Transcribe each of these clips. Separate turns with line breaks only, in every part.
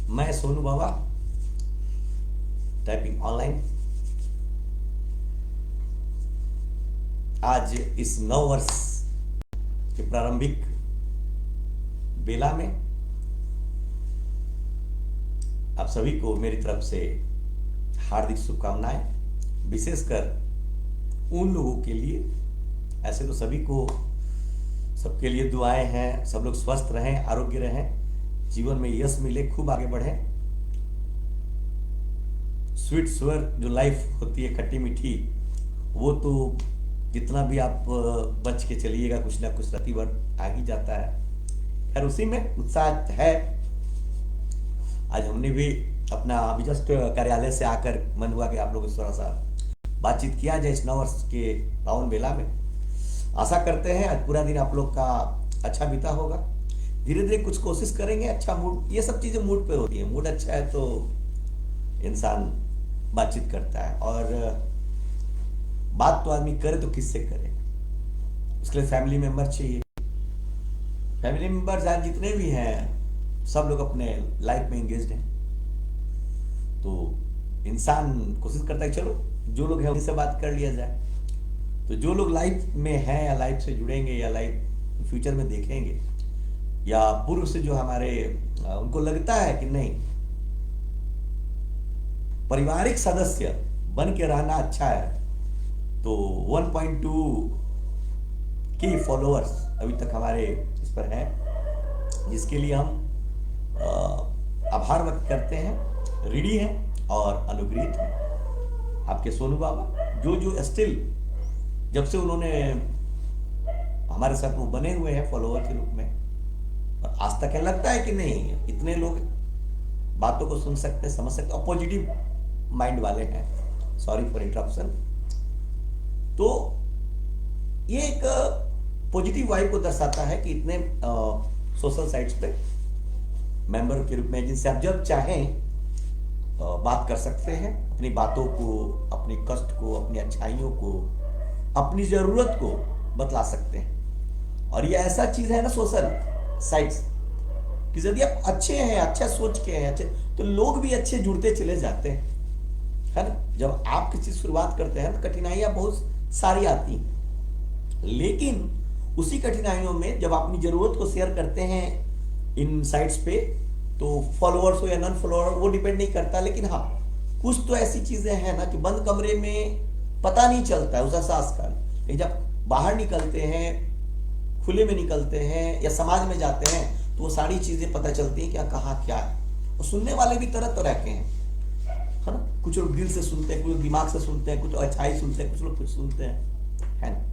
मैं सोनू बाबा, typing online. आज इस नव वर्ष के प्रारंभिक बेला में आप सभी को मेरी तरफ से हार्दिक शुभकामनाएं, विशेषकर उन लोगों के लिए, ऐसे तो सभी को, सबके लिए दुआएं हैं, सब लोग स्वस्थ रहें, आरोग्य रहें, जीवन में यश मिले, खूब आगे बढ़ें। स्वीट स्वर जो लाइफ होती है खट्टी मीठी, वो तो जितना भी आप बच के चलिएगा कुछ ना कुछ रति भर आ ही जाता है। खैर उसी में उत्साह है। आज हमने भी अपना अभी जस्ट कार्यालय से आकर मन हुआ कि आप लोगों से थोड़ा सा बातचीत किया जाए इस नव वर्ष के पावन बेला में। आशा करते हैं आज पूरा दिन आप लोग का अच्छा बीता होगा। धीरे धीरे कुछ कोशिश करेंगे, अच्छा मूड, ये सब चीजें मूड पे होती है। मूड अच्छा है तो इंसान बातचीत करता है, और बात तो आदमी करे तो किससे करे, उसके लिए फैमिली मेंबर चाहिए। फैमिली मेंबर्स आज जितने भी हैं सब लोग अपने लाइफ में एंगेज्ड हैं, तो इंसान कोशिश करता है चलो जो लोग हैं उनसे बात कर लिया जाए। तो जो लोग लाइफ में हैं या लाइफ से जुड़ेंगे या लाइफ फ्यूचर में देखेंगे, या पूर्व से जो हमारे उनको लगता है कि नहीं पारिवारिक सदस्य बन के रहना अच्छा है, तो 1.2 की फॉलोअर्स अभी तक हमारे इस पर हैं, जिसके लिए हम आभार व्यक्त करते हैं। ऋणी हैं और अनुग्रहित हैं आपके सोनू बाबा, जो स्टिल जब से उन्होंने हमारे साथ वो बने हुए हैं फॉलोअर के रूप में, और आज तक है लगता है कि नहीं इतने लोग बातों को सुन सकते, समझ सकते और पॉजिटिव माइंड वाले हैं। Sorry for interruption. तो ये एक पॉजिटिव वाइब को दर्शाता है कि इतने सोशल साइट्स पे मेंबर के रूप में जिनसे आप जब चाहें बात कर सकते हैं, अपनी बातों को, अपने कष्ट को, अपनी अच्छाइयों को, अपनी जरूरत को बतला सकते हैं। और ये ऐसा चीज है ना सोशल साइट्स कि यदि आप अच्छे हैं, अच्छा सोच के हैं, अच्छे, तो लोग भी अच्छे जुड़ते चले जाते हैं, है ना। जब आप किसी शुरुआत करते हैं तो कठिनाइयां बहुत सारी आती हैं, लेकिन उसी कठिनाइयों में जब अपनी जरूरत को शेयर करते हैं इन साइट्स पे, तो फॉलोअर्स हो या नॉन फॉलोअर वो डिपेंड नहीं करता। लेकिन हाँ, कुछ तो ऐसी चीजें हैं ना कि बंद कमरे में पता नहीं चलता है उस एहसास का, लेकिन जब बाहर निकलते हैं, खुले में निकलते हैं या समाज में जाते हैं, तो वो सारी चीजें पता चलती हैं क्या कहाँ क्या है। और सुनने वाले भी तरह तरह के हैं, है ना। कुछ लोग दिल से सुनते हैं, कुछ लोग दिमाग से सुनते हैं, कुछ अच्छाई सुनते हैं, कुछ लोग कुछ सुनते हैं, है ना।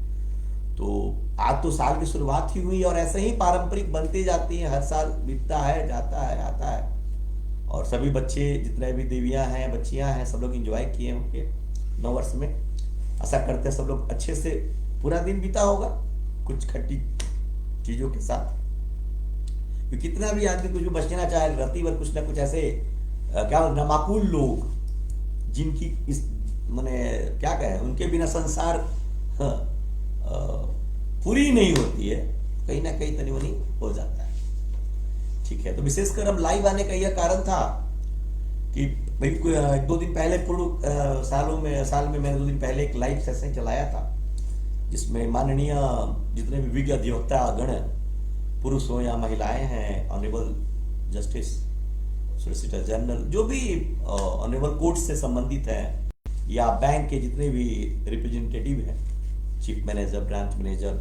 तो आज तो साल की शुरुआत ही हुई और ऐसे ही पारंपरिक बनती जाती है, हर साल बीतता है, जाता है, आता है। और सभी बच्चे जितने भी देवियां हैं, बच्चियां हैं, सब लोग एंजॉय किए होंगे नव वर्ष में। आशा करते हैं सब लोग अच्छे से पूरा दिन बीता होगा कुछ खट्टी चीजों के साथ। क्योंकि कितना भी आदमी कुछ भी बचना चाहे, रति भर कुछ ना कुछ ऐसे क्या नामाकूल लोग जिनकी इस माने क्या कहें, उनके बिना संसार पूरी नहीं होती है, कहीं ना कहीं तनी वनी हो जाता है। ठीक है, तो विशेषकर अब लाइव आने का यह कारण था कि भाई 1-2 दिन पहले पूर्व साल में मैंने 2 दिन पहले एक लाइव सेशन चलाया था, जिसमें माननीय जितने भी विज्ञ अधिवक्ता गण, पुरुष हो या महिलाएं हैं, ऑनरेबल जस्टिस, सोलिसिटर जनरल, जो भी ऑनरेबल कोर्ट से संबंधित हैं, या बैंक के जितने भी रिप्रेजेंटेटिव हैं, chief manager, branch manager,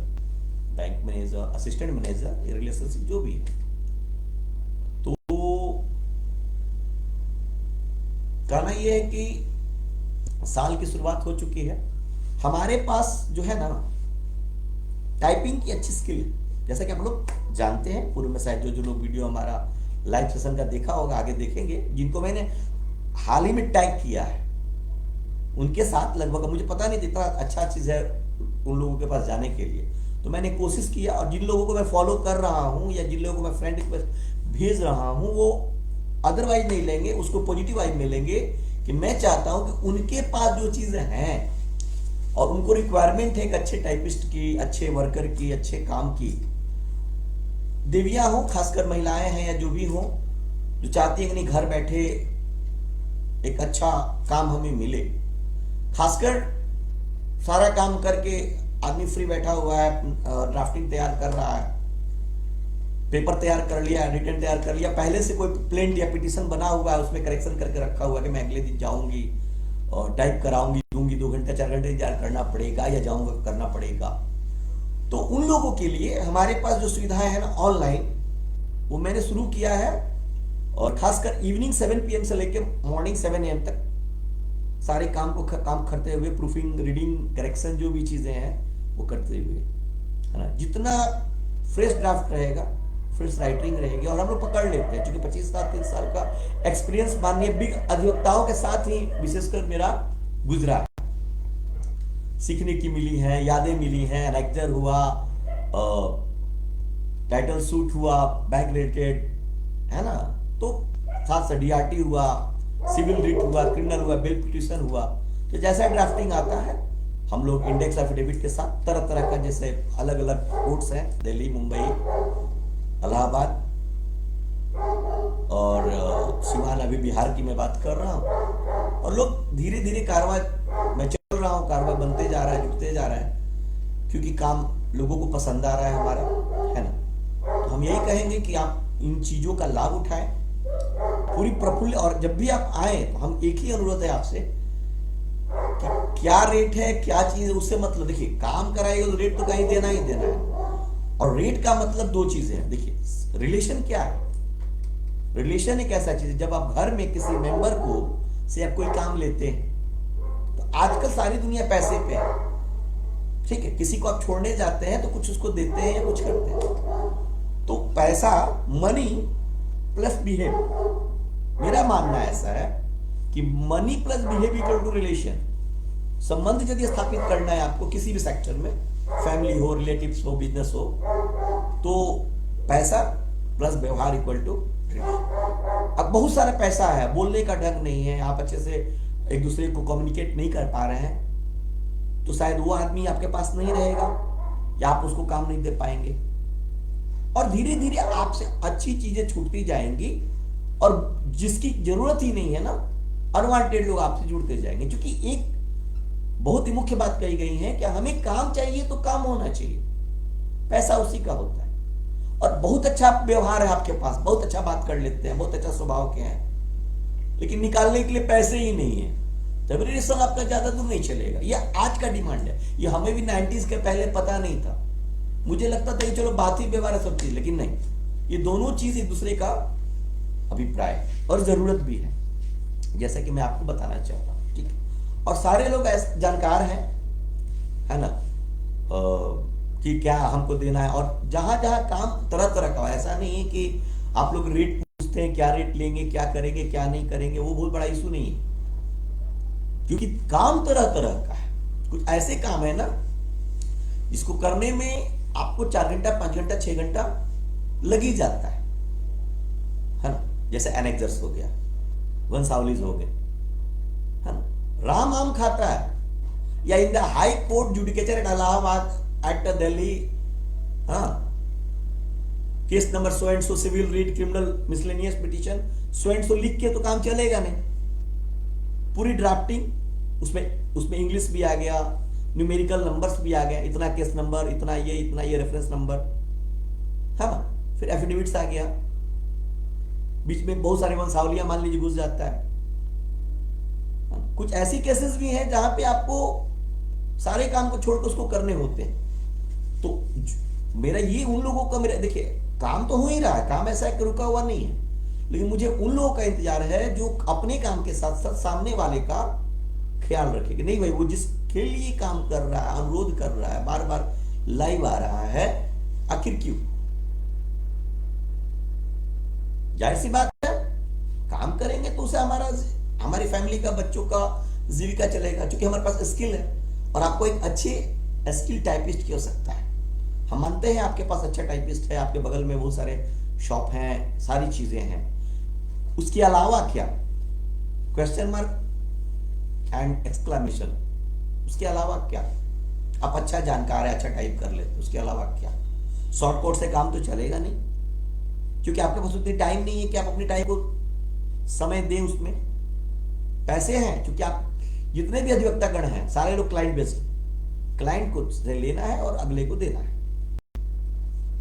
bank manager, assistant manager, relationship जो भी है, तो कहना यह है कि साल की शुरुआत हो चुकी है। हमारे पास जो है ना टाइपिंग की अच्छी स्किल है, जैसा कि आप लोग जानते हैं। पूर्व में शायद जो लोग वीडियो हमारा लाइव सेशन का देखा होगा, आगे देखेंगे, जिनको मैंने हाल ही में टैग किया है, उनके साथ लगभग मुझे पता नहीं इतना अच्छा चीज है उन लोगों के पास जाने के लिए, तो मैंने कोशिश किया। और जिन लोगों को मैं फॉलो कर रहा हूं या जिन लोगों को मैं फ्रेंड रिक्वेस्ट भेज रहा हूं, वो अदरवाइज नहीं लेंगे, उसको पॉजिटिव वाइब में लेंगे कि मैं चाहता हूं कि उनके पास जो चीजें हैं और उनको रिक्वायरमेंट है एक अच्छे टाइपिस्ट की, अच्छे वर्कर की, अच्छे काम की, देवियां हो, खासकर महिलाएं हैं या जो भी हो, जो चाहती है कि नहीं घर बैठे एक अच्छा काम हमें मिले। खासकर सारा काम करके आदमी फ्री बैठा हुआ है, ड्राफ्टिंग तैयार कर रहा है, पेपर तैयार कर लिया, रिटर्न तैयार कर लिया, पहले से कोई प्लेन या पिटीशन बना हुआ है, उसमें करेक्शन करके रखा हुआ है कि मैं अगले दिन जाऊंगी और टाइप कराऊंगी, दूंगी, 2 घंटे 4 घंटे इंतजार करना पड़ेगा या जाऊंगा करना पड़ेगा। तो उन लोगों के लिए हमारे पास जो सुविधाएं है ना ऑनलाइन, वो मैंने शुरू किया है। और खासकर इवनिंग 7 PM से लेकर मॉर्निंग 7 AM तक सारे काम करते हुए, प्रूफिंग, रीडिंग, करेक्शन जो भी चीजें हैं वो करते हुए, है ना, जितना फ्रेश ड्राफ्ट रहेगा, फ्रेश राइटिंग रहेगी, और हम लोग पकड़ लेते हैं, क्योंकि 25 साल का एक्सपीरियंस माननीय बिग अधिवक्ताओं के साथ ही विशेषकर मेरा गुजरा है। सीखने की मिली है, यादें मिली हैं, एनेक्टर हुआ, टाइटल सूट हुआ, बैंक रिलेटेड, है ना, तो साथ से DRT हुआ, सिविल रिट हुआ, क्रिमिनल हुआ, बेल पिटीशन हुआ। तो जैसा ड्राफ्टिंग आता है हम लोग इंडेक्स एफिडेविट के साथ तरह तरह का, जैसे अलग अलग कोर्ट्स हैं, दिल्ली, मुंबई, इलाहाबाद और सीमान, अभी बिहार की मैं बात कर रहा हूँ। और लोग धीरे धीरे कारवाई, मैं चल रहा हूँ, कारवाई बनते जा रहा है, जुटते जा रहा है, क्योंकि काम लोगों को पसंद आ रहा है हमारा, है ना। तो हम यही कहेंगे कि आप इन चीजों का लाभ उठाएं पूरी प्रफुल्ल। और जब भी आप आए तो हम एक ही अनुरोध है आपसे कि क्या रेट है, क्या चीज है, उससे मतलब, देखिए काम कराएगा तो रेट तो कहीं देना ही देना है। और रेट का मतलब 2 चीजें हैं। देखिए, रिलेशन क्या है? रिलेशन एक ऐसा चीज है, जब आप घर में किसी मेंबर को से आप कोई काम लेते हैं, तो आजकल सारी दुनिया पैसे पे है, ठीक है। किसी को आप छोड़ने जाते हैं तो कुछ उसको देते हैं या कुछ करते हैं। तो पैसा, मनी प्लस बिहेव, मेरा मानना ऐसा है कि money plus behave equal to relation. संबंध यदि स्थापित करना है आपको किसी भी सेक्टर में, फैमिली हो, रिलेटिव्स हो, बिजनेस हो, तो पैसा प्लस व्यवहार इक्वल टू रिलेशन। अब बहुत सारा पैसा है, बोलने का ढंग नहीं है, आप अच्छे से एक दूसरे को कम्युनिकेट नहीं कर पा रहे हैं, तो शायद वो आदमी आपके पास नहीं रहेगा या आप उसको काम नहीं दे पाएंगे। और धीरे धीरे आपसे अच्छी चीजें छूटती जाएंगी, और जिसकी जरूरत ही नहीं है ना, अनवांटेड लोग आपसे जुड़ते जाएंगे। क्योंकि एक बहुत ही मुख्य बात कही गई है कि हमें काम चाहिए तो काम होना चाहिए, पैसा उसी का होता है। और बहुत अच्छा व्यवहार है आपके पास, बहुत अच्छा बात कर लेते हैं, बहुत अच्छा स्वभाव के हैं, लेकिन निकालने के लिए पैसे ही नहीं है, तब रिलेशन आपका ज्यादा दूर नहीं चलेगा। यह आज का डिमांड है, ये हमें भी 90s के पहले पता नहीं था। मुझे लगता था कि चलो बात ही व्यवहार है सब चीज, लेकिन नहीं, ये दोनों चीज एक दूसरे का अभिप्राय और जरूरत भी है, जैसा कि मैं आपको बताना चाहता हूं, ठीक है। और सारे लोग ऐसे जानकार हैं, है ना, कि क्या हमको देना है। और जहां जहां काम तरह तरह का, ऐसा नहीं है कि आप लोग रेट पूछते हैं, क्या रेट लेंगे, क्या करेंगे, क्या नहीं करेंगे, वो बहुत बड़ा इशू नहीं है, क्योंकि काम तरह तरह का है। कुछ ऐसे काम है ना जिसको करने में आपको 4 घंटा, 5 घंटा, 6 घंटा लग ही जाता है ना, जैसे एनेक्जर्स हो गया, वंशावलीज हो गए, है ना, राम आम खाता है, या in the High Court judicature at Allahabad at Delhi, हाँ, case number so and so, civil writ, criminal miscellaneous petition, so and so लिख के तो काम चलेगा नहीं। पूरी ड्राफ्टिंग, उसमें इंग्लिश भी आ गया, न्यूमेरिकल नंबर्स भी आ गए, इतना केस नंबर, इतना ये रेफरेंस नंबर, है ना, फिर एफिडेविट्स आ गया, बीच में बहुत सारे वंशावलियां मान लीजिए घुस जाता है। कुछ ऐसी केसेस भी हैं जहां पे आपको सारे काम को छोड़कर उसको करने होते हैं। तो मेरा ये उन लोगों का, मेरा देखिए काम तो हो ही रहा है, काम ऐसा है कि रुका हुआ नहीं है, लेकिन मुझे उन लोगों का इंतजार है जो अपने काम के साथ साथ सामने वाले का ख्याल रखेगा। नहीं भाई, वो जिसके लिए काम कर रहा है, अनुरोध कर रहा है, बार बार लाइव आ रहा है, आखिर क्यों? जाहिर सी बात है, काम करेंगे तो उसे हमारी फैमिली का, बच्चों का जीविका चलेगा, क्योंकि हमारे पास स्किल है। और आपको एक अच्छे स्किल टाइपिस्ट की आवश्यकता है। हम मानते हैं आपके पास अच्छा टाइपिस्ट है, आपके बगल में बहुत सारे शॉप हैं, सारी चीजें हैं, उसके अलावा क्या? क्वेश्चन मार्क एंड एक्सक्लेमेशन, उसके अलावा क्या? आप अच्छा जानकार है, अच्छा टाइप कर लेते, उसके अलावा क्या? शॉर्टकट से काम तो चलेगा नहीं, क्योंकि आपके पास उतनी टाइम नहीं है कि आप अपनी टाइम को समय दें उसमें, पैसे हैं, क्योंकि आप जितने भी अधिवक्ता गण हैं सारे लोग क्लाइंट बेस्ड, क्लाइंट को से लेना है और अगले को देना है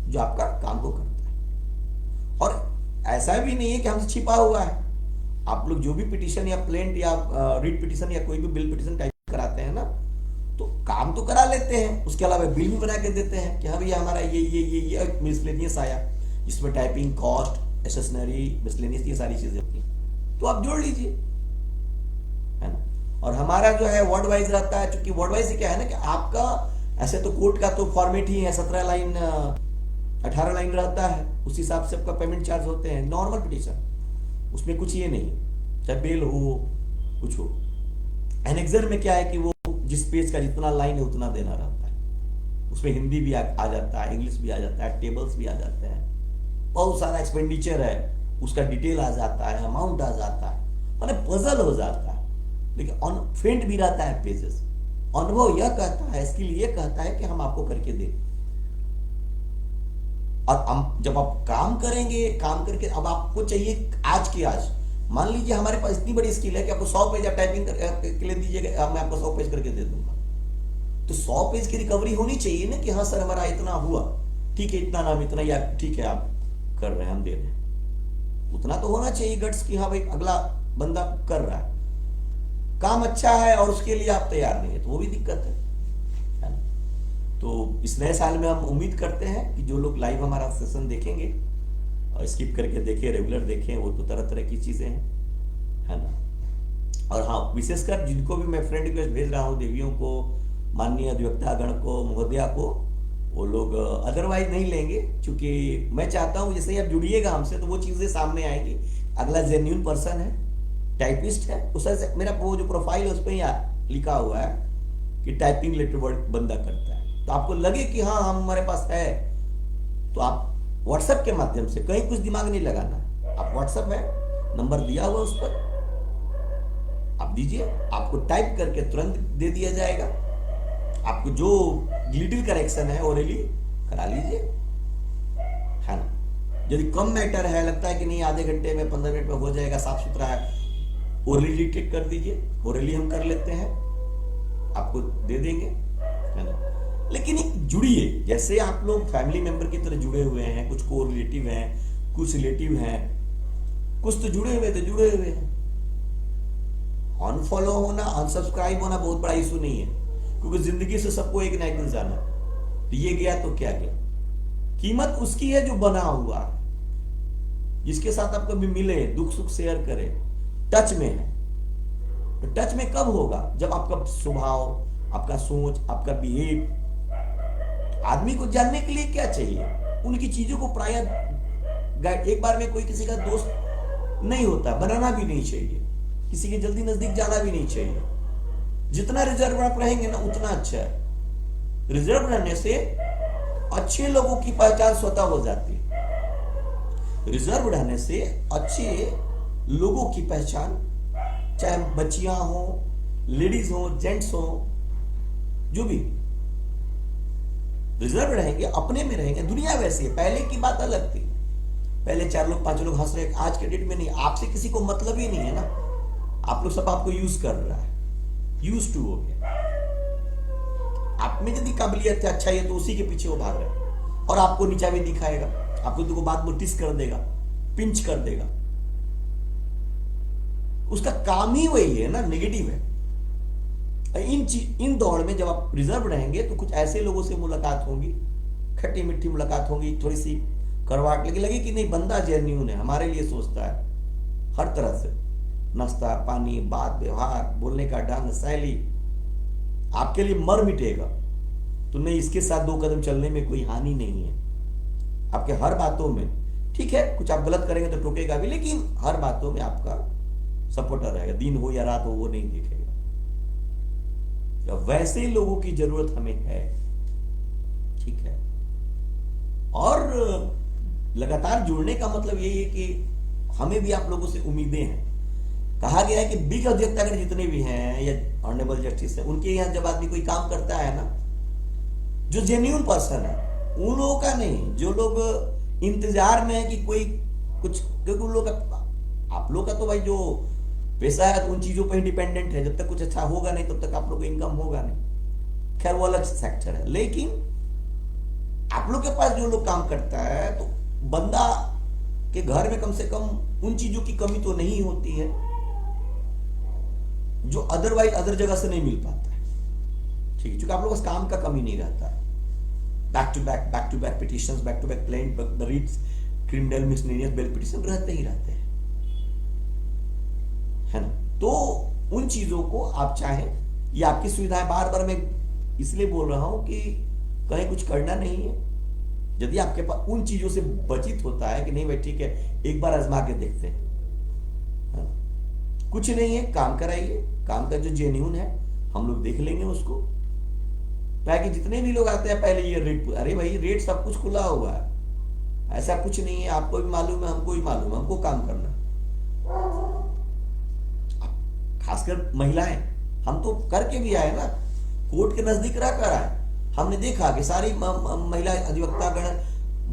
जो आपका काम को करता है। और ऐसा भी नहीं है कि हमसे छिपा हुआ है। आप लोग जो भी पिटीशन या प्लेंट या रिट पिटीशन या कोई भी बिल पिटीशन टाइप कराते हैं ना, तो काम तो करा लेते हैं, उसके अलावा बिल भी बना के देते हैं कि हाँ भैया हमारा ये मिसलेनियस आया, जिसमें टाइपिंग कॉस्ट, एसेसनरी, मिसलेनियस, ये सारी चीजें होती हैं, तो आप जोड़ लीजिए, है ना। और हमारा जो है वर्ड वाइज रहता है, क्योंकि वर्ड वाइज क्या है ना कि आपका ऐसे तो कोर्ट का तो फॉर्मेट ही है, 17 लाइन 18 लाइन रहता है, उस हिसाब से आपका पेमेंट चार्ज होते हैं। नॉर्मल पिटीशन उसमें कुछ ये नहीं, चाहे बेल हो कुछ हो। एनेक्सर में क्या है कि वो जिस पेज का जितना लाइन है उतना देना रहता है, उसमें हिंदी भी आ जाता है, इंग्लिश भी आ जाता है, टेबल्स भी आ जाते हैं, बहुत सारा एक्सपेंडिचर है, उसका डिटेल आ जाता है, अमाउंट आ जाता है, माने पजल हो जाता है। लेकिन फेंट भी रहता है पेजेस। अनुभव यह कहता है, स्किल ये कहता है कि हम आपको करके दें। और हम जब आप काम करेंगे, काम करके अब आपको चाहिए आज के आज, मान लीजिए हमारे पास इतनी बड़ी स्किल है कि आपको 100 पेज आप टाइपिंग के लिए दीजिएगा, मैं आपको 100 पेज करके दे दूंगा। तो 100 पेज की रिकवरी होनी चाहिए ना कि हाँ सर हमारा इतना हुआ, ठीक है, इतना नाम इतना, या ठीक है आप कर रहे हैं हम दे रहे हैं, उतना तो होना चाहिए गट्स कि हाँ भाई अगला बंदा कर रहा है, काम अच्छा है और उसके लिए आप तैयार नहीं है, तो वो भी दिक्कत है ना। तो इस नए साल में हम उम्मीद करते हैं कि जो लोग लाइव हमारा सेशन देखेंगे और स्किप करके देखें, रेगुलर देखें, वो तो तरह तरह की चीजें हैं, है ना। और हाँ, विशेषकर जिनको भी मैं फ्रेंड रिक्वेस्ट भेज रहा हूँ, देवियों को, माननीय अधिवक्ता गण को, महोदया को, वो लोग अदरवाइज नहीं लेंगे, क्योंकि मैं चाहता हूँ जैसे ही आप जुड़िएगा हमसे तो वो चीजें सामने आएंगी। अगला जेन्युइन पर्सन है, टाइपिस्ट है, उस से मेरा वो जो प्रोफाइल है उस पर लिखा हुआ है कि टाइपिंग रिलेटेड वर्क बंदा करता है, तो आपको लगे कि हाँ हम हमारे पास है, तो आप व्हाट्सएप के माध्यम से, कहीं कुछ दिमाग नहीं लगाना, आप व्हाट्सएप है, नंबर दिया हुआ उस पर आप दीजिए, आपको टाइप करके तुरंत दे दिया जाएगा। आपको जो लिटिल करेक्शन है ओरली करा लीजिए, है ना। यदि कम मैटर है, लगता है कि नहीं आधे घंटे में 15 मिनट में हो जाएगा, साफ सुथरा है, ओरली डिटेक्ट कर दीजिए, ओरली हम कर लेते हैं, आपको दे देंगे, है ना। लेकिन जुड़िए, जैसे आप लोग फैमिली मेंबर की तरह जुड़े हुए हैं, कुछ को रिलेटिव हैं, कुछ रिलेटिव हैं, कुछ तो जुड़े हुए हैं। अनफॉलो होना, अनसब्सक्राइब होना बहुत बड़ा इशू नहीं है, क्योंकि जिंदगी से सबको एक ना एक दिन जाना, तो ये गया तो क्या गया, कीमत उसकी है जो बना हुआ, जिसके साथ आप कभी मिले, दुख सुख शेयर करें, टच में है। तो टच में कब होगा, जब आपका स्वभाव, आपका सोच, आपका बिहेव, आदमी को जानने के लिए क्या चाहिए, उनकी चीजों को प्राय एक बार में कोई किसी का दोस्त नहीं होता, बनाना भी नहीं चाहिए, किसी के जल्दी नजदीक जाना भी नहीं चाहिए। जितना रिजर्व आप रहेंगे ना उतना अच्छा है। रिजर्व रहने से अच्छे लोगों की पहचान स्वतः हो जाती है। रिजर्व रहने से अच्छे लोगों की पहचान, चाहे बच्चियां हो, लेडीज हो, जेंट्स हो, जो भी रिजर्व रहेंगे, अपने में रहेंगे। दुनिया वैसी है, पहले की बात अलग थी, पहले 4 लोग 5 लोग हंस रहे, आज के डेट में नहीं, आपसे किसी को मतलब ही नहीं है ना, आप लोग सब आपको यूज कर रहा है, यूज टू हो गया। आप में यदि काबिलियत है, अच्छा है, तो उसी के पीछे वो भाग रहे हैं, और आपको नीचा भी दिखाएगा, आपको तो बात नोटिस कर देगा, पिंच कर देगा, उसका काम ही वही है ना, नेगेटिव है। इन दौड़ में जब आप रिजर्व रहेंगे तो कुछ ऐसे लोगों से मुलाकात होगी, खट्टी मीठी मुलाकात होगी, थोड़ी सी करवाट लगे कि नहीं बंदा जेन्युइन है, हमारे लिए सोचता है, हर तरह से नाश्ता पानी, बात व्यवहार, बोलने का ढंग, शैली आपके लिए मर मिटेगा, तो नहीं, इसके साथ 2 कदम चलने में कोई हानि नहीं है। आपके हर बातों में, ठीक है कुछ आप गलत करेंगे तो टोकेगा भी, लेकिन हर बातों में आपका सपोर्टर रहेगा, दिन हो या रात हो वो नहीं देखेगा। वैसे लोगों की जरूरत हमें है, ठीक है। और लगातार जुड़ने का मतलब यही है कि हमें भी आप लोगों से उम्मीदें हैं। कहा गया है कि बिग अधिवक्ता जितने भी हैं या ऑनरेबल जस्टिस है, उनके यहां जब आदमी कोई काम करता है ना, जो जेन्युइन पर्सन है, उन लोगों का नहीं, जो लोग इंतजार में है कि कोई कुछ, क्योंकि उन लोग आप लोग का तो भाई जो पैसा है तो उन चीजों पर ही डिपेंडेंट है, जब तक कुछ अच्छा होगा नहीं तब तक आप लोग को इनकम होगा नहीं। खैर वो अलग सेक्टर है। लेकिन आप लोग के पास जो लोग काम करता है तो बंदा के घर में कम से कम उन चीजों की कमी तो नहीं होती है जो अदरवाइज अदर जगह से नहीं मिल पाता है। ठीक है, क्योंकि आप लोग पास काम का कमी नहीं रहता है। Back to back petitions, back to back plain the reads criminal miscellaneous bail petition रहते ही रहते हैं, है ना। तो उन चीजों को आप चाहें, ये आपकी सुविधा है। बार बार मैं इसलिए बोल रहा हूं कि कहीं कुछ करना नहीं है। यदि आपके पास उन चीजों से बचित होता है कि नहीं भाई ठीक है एक बार आजमा के देखते हैं, है ना? कुछ नहीं है, काम कराइए, काम का जो जेन्यून है हम लोग देख लेंगे उसको। कि जितने भी लोग आते हैं पहले ये रेट, अरे भाई रेट सब कुछ खुला हुआ है, ऐसा कुछ नहीं है, आपको भी मालूम है हमको भी मालूम है, हमको काम करना। खासकर महिलाएं, हम तो करके भी आए ना, कोर्ट के नजदीक रह कर आए, हमने देखा कि सारी महिला अधिवक्ता गण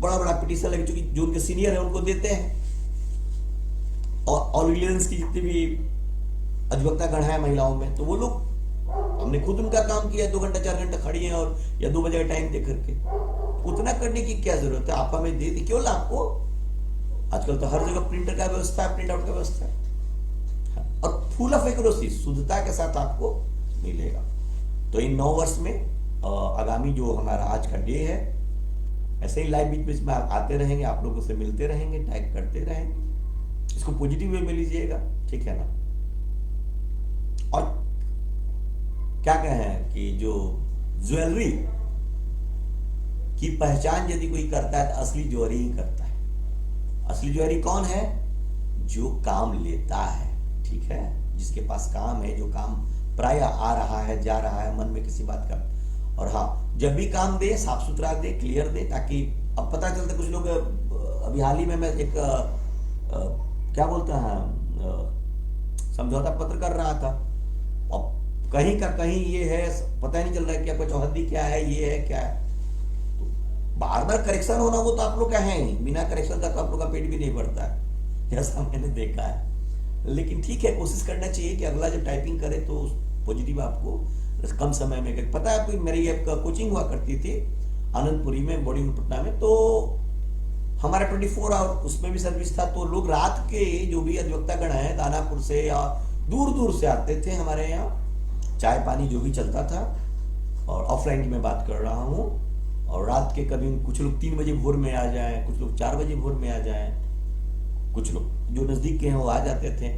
बड़ा बड़ा पिटीशन लगे, चूंकि जो उनके सीनियर है उनको देते हैं, और ऑल इंडियंस की जितनी भी अधिवक्ता गण है महिलाओं में, तो वो लोग, हमने खुद उनका काम किया, 2 घंटा 4 घंटा खड़ी हैं और या 2 बजे का टाइम दे करके, उतना करने की क्या जरूरत है, आप हमें दे दी क्यों ना आपको। आजकल तो हर जगह प्रिंटर का व्यवस्था है, प्रिंट आउट का व्यवस्था है, और फुल ऑफ एक्यूरेसी, शुद्धता के साथ आपको मिलेगा। तो इन 9 वर्ष में आगामी जो हमारा आज का डे है, ऐसे ही लाइव बीच बीच में आते रहेंगे, आप लोगों से मिलते रहेंगे, टैग करते रहेंगे, इसको पॉजिटिव वे में लीजिएगा, ठीक है ना। और क्या कहें कि जो ज्वेलरी की पहचान यदि कोई करता है तो असली ज्वेलरी ही करता है। असली ज्वेलरी कौन है? जो काम लेता है, ठीक है, जिसके पास काम है, जो काम प्राय आ रहा है जा रहा है, मन में किसी बात का, और हाँ जब भी काम दे साफ सुथरा दे, क्लियर दे, ताकि अब पता चलता, कुछ लोग अभी हाल ही में मैं एक क्या बोलते हैं समझौता पत्र कर रहा था, और कहीं का कहीं ये है, पता ही नहीं चल रहा है कि आपका चौहद्दी क्या है, ये है क्या है। तो बार बार करेक्शन होना वो तो आप लोग का है ही, बिना करेक्शन का तो आप लोग का पेट भी नहीं भरता है, ऐसा मैंने देखा है। लेकिन ठीक है, कोशिश करना चाहिए कि अगला जब टाइपिंग करे तो पॉजिटिव आपको कम समय में। पता है आपको, मेरी एक कोचिंग हुआ करती थी आनंदपुरी में, बॉडीवुड पटना में, तो हमारा 24 आवर उसमें भी सर्विस था। तो लोग रात के जो भी अधिवक्ता गण है दानापुर से या दूर दूर से आते थे हमारे यहाँ, चाय पानी जो भी चलता था, और ऑफलाइन की मैं बात कर रहा हूँ। और रात के कभी कुछ लोग 3 बजे भोर में आ जाएं, कुछ लोग 4 बजे भोर में आ जाएं, कुछ लोग जो नजदीक के हैं वो आ जाते थे।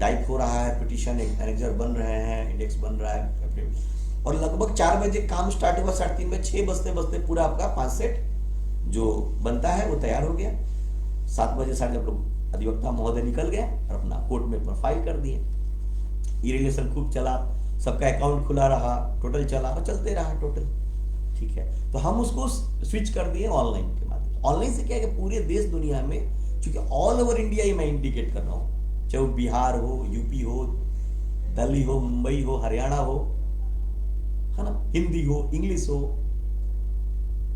टाइप हो रहा है पिटीशन, एनेक्सर बन रहे हैं, इंडेक्स बन रहा है, और लगभग 4 बजे काम स्टार्ट हुआ, 3:30 बजे, 6 बजते बजते पूरा आपका 5 सेट जो बनता है वो तैयार हो गया। 7 बजे साढ़े जब लोग अधिवक्ता महोदय निकल गए और अपना कोर्ट में प्रोफाइल कर दिए। ई रिलेशन खूब चला, सबका अकाउंट खुला रहा, टोटल चला और चलते रहा टोटल, ठीक है। तो हम उसको स्विच कर दिए ऑनलाइन के माध्यम। ऑनलाइन से क्या है कि पूरे देश दुनिया में, क्योंकि ऑल ओवर इंडिया ही मैं इंडिकेट कर रहा हूँ, चाहे वो बिहार हो, यूपी हो, दिल्ली हो, मुंबई हो, हरियाणा हो, है ना, हिंदी हो, इंग्लिश हो,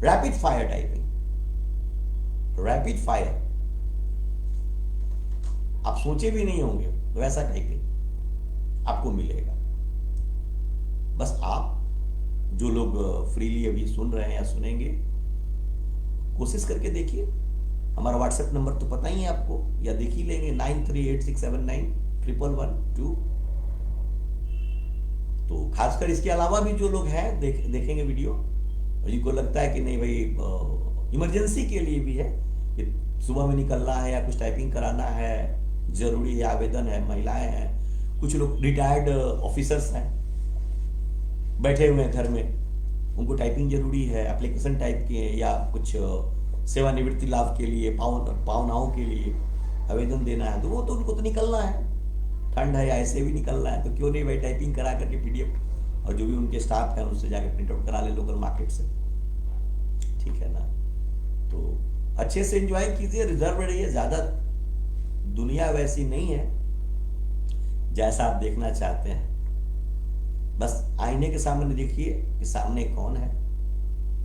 rapid fire typing, rapid fire, आप सोचे भी नहीं होंगे वैसा टाइपिंग आपको मिलेगा। बस आप जो लोग फ्रीली अभी सुन रहे हैं या सुनेंगे, कोशिश करके देखिए। हमारा व्हाट्सएप नंबर तो पता ही है आपको, या देख ही लेंगे, 9386791112। तो खासकर इसके अलावा भी जो लोग हैं देखेंगे वीडियो, और जिनको लगता है कि नहीं भाई इमरजेंसी के लिए भी है, कि सुबह में निकलना है या कुछ टाइपिंग कराना है, जरूरी है, आवेदन है, महिलाएं हैं, कुछ लोग रिटायर्ड ऑफिसर्स हैं, बैठे हुए हैं घर में, उनको टाइपिंग जरूरी है, एप्लीकेशन टाइप के, या कुछ सेवानिवृत्ति लाभ के लिए, पावनाओं के लिए आवेदन देना है, तो वो तो उनको तो निकलना है, ठंड है या ऐसे भी निकलना है, तो क्यों नहीं भाई टाइपिंग करा करके PDF, और जो भी उनके स्टाफ है उनसे जाके प्रिंट आउट करा ले लोकल मार्केट से, ठीक है ना। तो अच्छे से एंजॉय कीजिए, रिजर्व रहिए, ज्यादा दुनिया वैसी नहीं है जैसा आप देखना चाहते हैं। बस आईने के सामने देखिए कि सामने कौन है,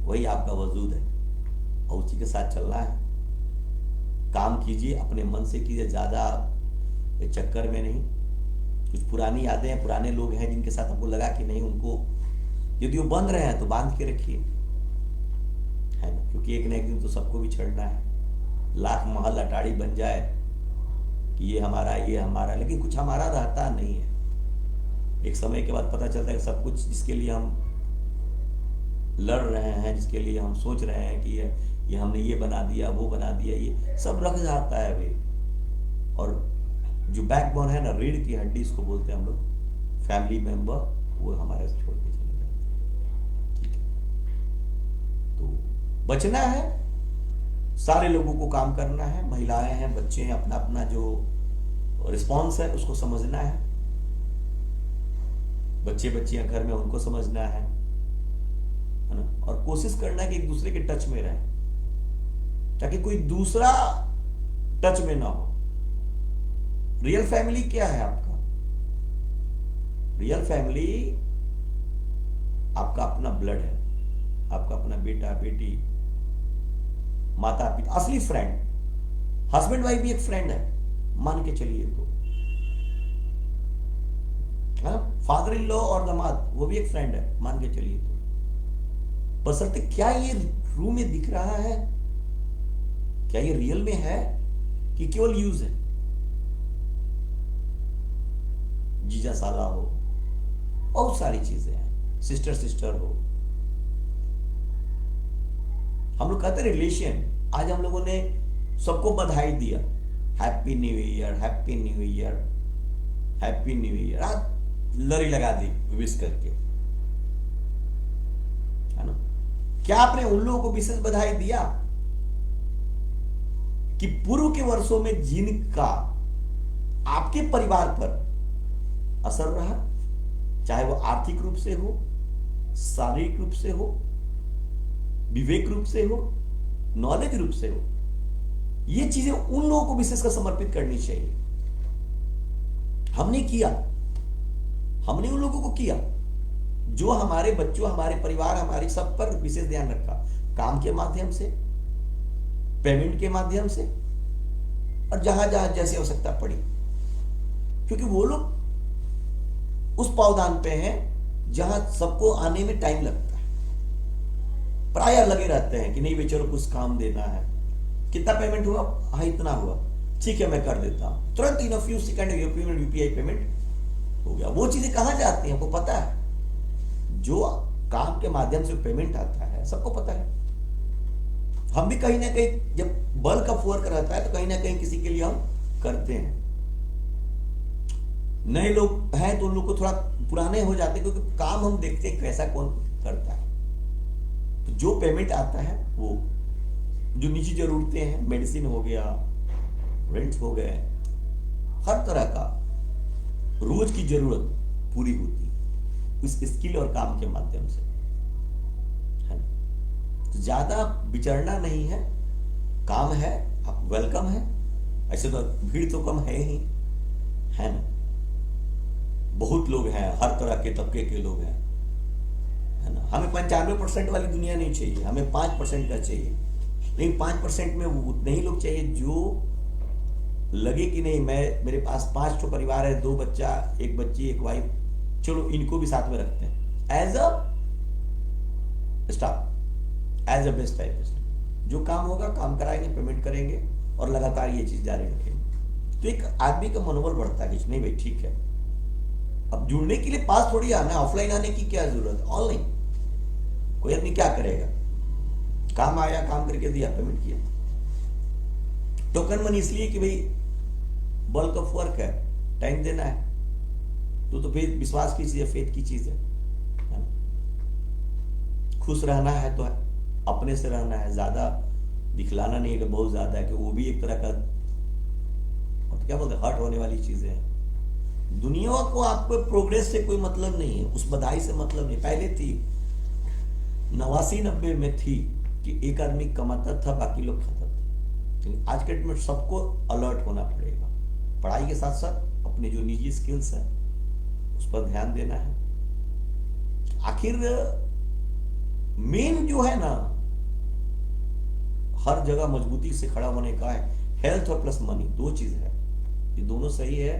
वही आपका वजूद है, और उसी के साथ चलना है। काम कीजिए, अपने मन से कीजिए, ज्यादा ये चक्कर में नहीं। कुछ पुरानी यादें हैं, पुराने लोग हैं जिनके साथ आपको लगा कि नहीं, उनको यदि वो बंध रहे हैं तो बांध के रखिए, है ना, क्योंकि एक ना एक दिन तो सबको भी छोड़ना है। लाख महल अटारी बन जाए कि ये हमारा, लेकिन कुछ हमारा रहता नहीं है। एक समय के बाद पता चलता है कि सब कुछ जिसके लिए हम लड़ रहे हैं, जिसके लिए हम सोच रहे हैं कि ये हमने ये बना दिया, वो बना दिया, ये सब रख जाता है वे। और जो बैकबोन है ना, रीढ़ की हड्डी इसको बोलते हैं हम लोग, फैमिली मेंबर, वो हमारे से छोड़ के चले जाते हैं। ठीक है, तो बचना है, सारे लोगों को काम करना है, महिलाएं हैं, बच्चे हैं, अपना अपना जो रिस्पॉन्स है उसको समझना है। बच्चे बच्चियां घर में, उनको समझना है ना, और कोशिश करना है कि एक दूसरे के टच में रहे, ताकि कोई दूसरा टच में ना हो। रियल फैमिली क्या है आपका? रियल फैमिली आपका अपना ब्लड है, आपका अपना बेटा बेटी, माता पिता, असली फ्रेंड। हस्बैंड वाइफ भी एक फ्रेंड है, मान के चलिए तो, है ना। फादर इन लॉ और दामाद, वो भी एक फ्रेंड है, मान के चलिए तो। बशर्ते क्या ये रूम में दिख रहा है, क्या ये रियल में है कि केवल यूज है? जीजा साला हो, बहुत सारी चीजें हैं, सिस्टर सिस्टर हो। हम लोग कहते हैं रिलेशन। आज हम लोगों ने सबको बधाई दिया, happy new year, happy new year, happy new year, आज लड़ी लगा दी विश करके, है ना। क्या आपने उन लोगों को विशेष बधाई दिया कि पूर्व के वर्षों में जिनका आपके परिवार पर असर रहा, चाहे वो आर्थिक रूप से हो, शारीरिक रूप से हो, विवेक रूप से हो, नॉलेज रूप से हो, ये चीजें उन लोगों को विशेषकर समर्पित करनी चाहिए। हमने किया, हमने उन लोगों को किया जो हमारे बच्चों, हमारे परिवार, हमारे सब पर विशेष ध्यान रखा, काम के माध्यम से, पेमेंट के माध्यम से, और जहां जहां जैसी आवश्यकता पड़ी, क्योंकि वो लोग उस पावदान पे हैं जहां सबको आने में टाइम लगता है। प्राय लगे रहते हैं कि नहीं भाई चलो कुछ काम देना है, कितना पेमेंट हुआ, हाँ इतना हुआ, ठीक है मैं कर देता हूं, तुरंत in few second UPI payment हो गया। वो चीजें कहां जाती हैं आपको पता है? जो काम के माध्यम से पेमेंट आता है सबको पता है। हम भी कहीं ना कहीं जब बल्क ऑफ वर्क रहता है तो कहीं ना कहीं किसी के लिए हम करते हैं। नए लोग हैं तो उन लोग को थोड़ा पुराने हो जाते हैं, क्योंकि काम हम देखते हैं कैसा कौन करता है। तो जो पेमेंट आता है वो जो निजी जरूरतें हैं, मेडिसिन हो गया, रेंट हो गए, हर तरह का रोज की जरूरत पूरी होती है उस स्किल और काम के माध्यम से, है ना। तो ज्यादा विचरना नहीं है, काम है, आप वेलकम है। ऐसे तो भीड़ तो कम है ही, है ना। बहुत लोग हैं, हर तरह के तबके के लोग हैं, है ना। हमें 95% वाली दुनिया नहीं चाहिए, हमें 5% का चाहिए। लेकिन 5% में वो उतने ही लोग चाहिए जो लगे कि नहीं मैं, मेरे पास 5 तो परिवार है, 2 बच्चा, 1 बच्ची, 1 वाइफ, चलो इनको भी साथ में रखते हैं as a staff, as a best type. जो काम होगा काम कराएंगे, पेमेंट करेंगे और लगातार ये चीज जारी रखेंगे। तो एक आदमी का मनोबल बढ़ता है कि नहीं भाई ठीक है। अब जुड़ने के लिए पास थोड़ी आना, ऑफलाइन आने की क्या जरूरत, ऑनलाइन कोई आदमी क्या करेगा, काम आया, काम करके दिया, पेमेंट किया। टोकन मनी इसलिए कि भाई बल्क ऑफ वर्क है, टाइम देना है, तो फिर विश्वास की चीज है, फेथ की चीज है ना? खुश रहना है तो अपने से रहना है, ज्यादा दिखलाना नहीं है कि बहुत ज्यादा है, कि वो भी एक तरह का तो क्या बोलते हैं हर्ट होने वाली चीजें हैं। दुनिया को आपको प्रोग्रेस से कोई मतलब नहीं है, उस बधाई से मतलब नहीं। पहले थी 89-90 में थी कि एक आदमी कमाता था, बाकी लोग खाता था। आज के डेट में सबको अलर्ट होना पड़ेगा, पढ़ाई के साथ साथ अपने जो निजी स्किल्स है उस पर ध्यान देना है। आखिर मेन जो है ना, हर जगह मजबूती से खड़ा होने का है, हेल्थ और प्लस मनी, 2 चीज है। ये दोनों सही है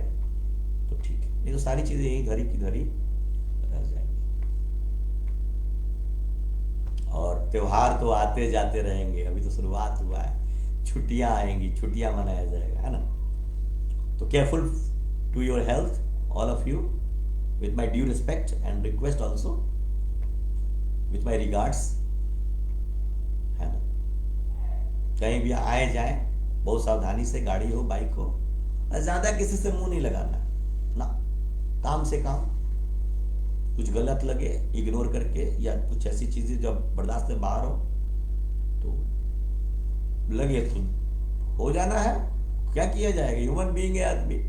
तो ठीक है, नहीं तो सारी चीजें यही धरी की धरी रह जाएंगी। और त्योहार तो आते जाते रहेंगे, अभी तो शुरुआत हुआ है, छुट्टियां आएंगी, छुट्टियां मनाया जाएगा, है ना। तो careful to your health all of you, with my due respect and request also, with my regards, है ना। कहीं भी आए जाए बहुत सावधानी से, गाड़ी हो बाइक हो, और ज्यादा किसी से मुंह नहीं लगाना ना, काम से काम, कुछ गलत लगे इग्नोर करके, या कुछ ऐसी चीजें जो बर्दाश्त से बाहर हो तो लगे तो हो जाना है, क्या किया जाएगा, ह्यूमन बीइंग है आदमी,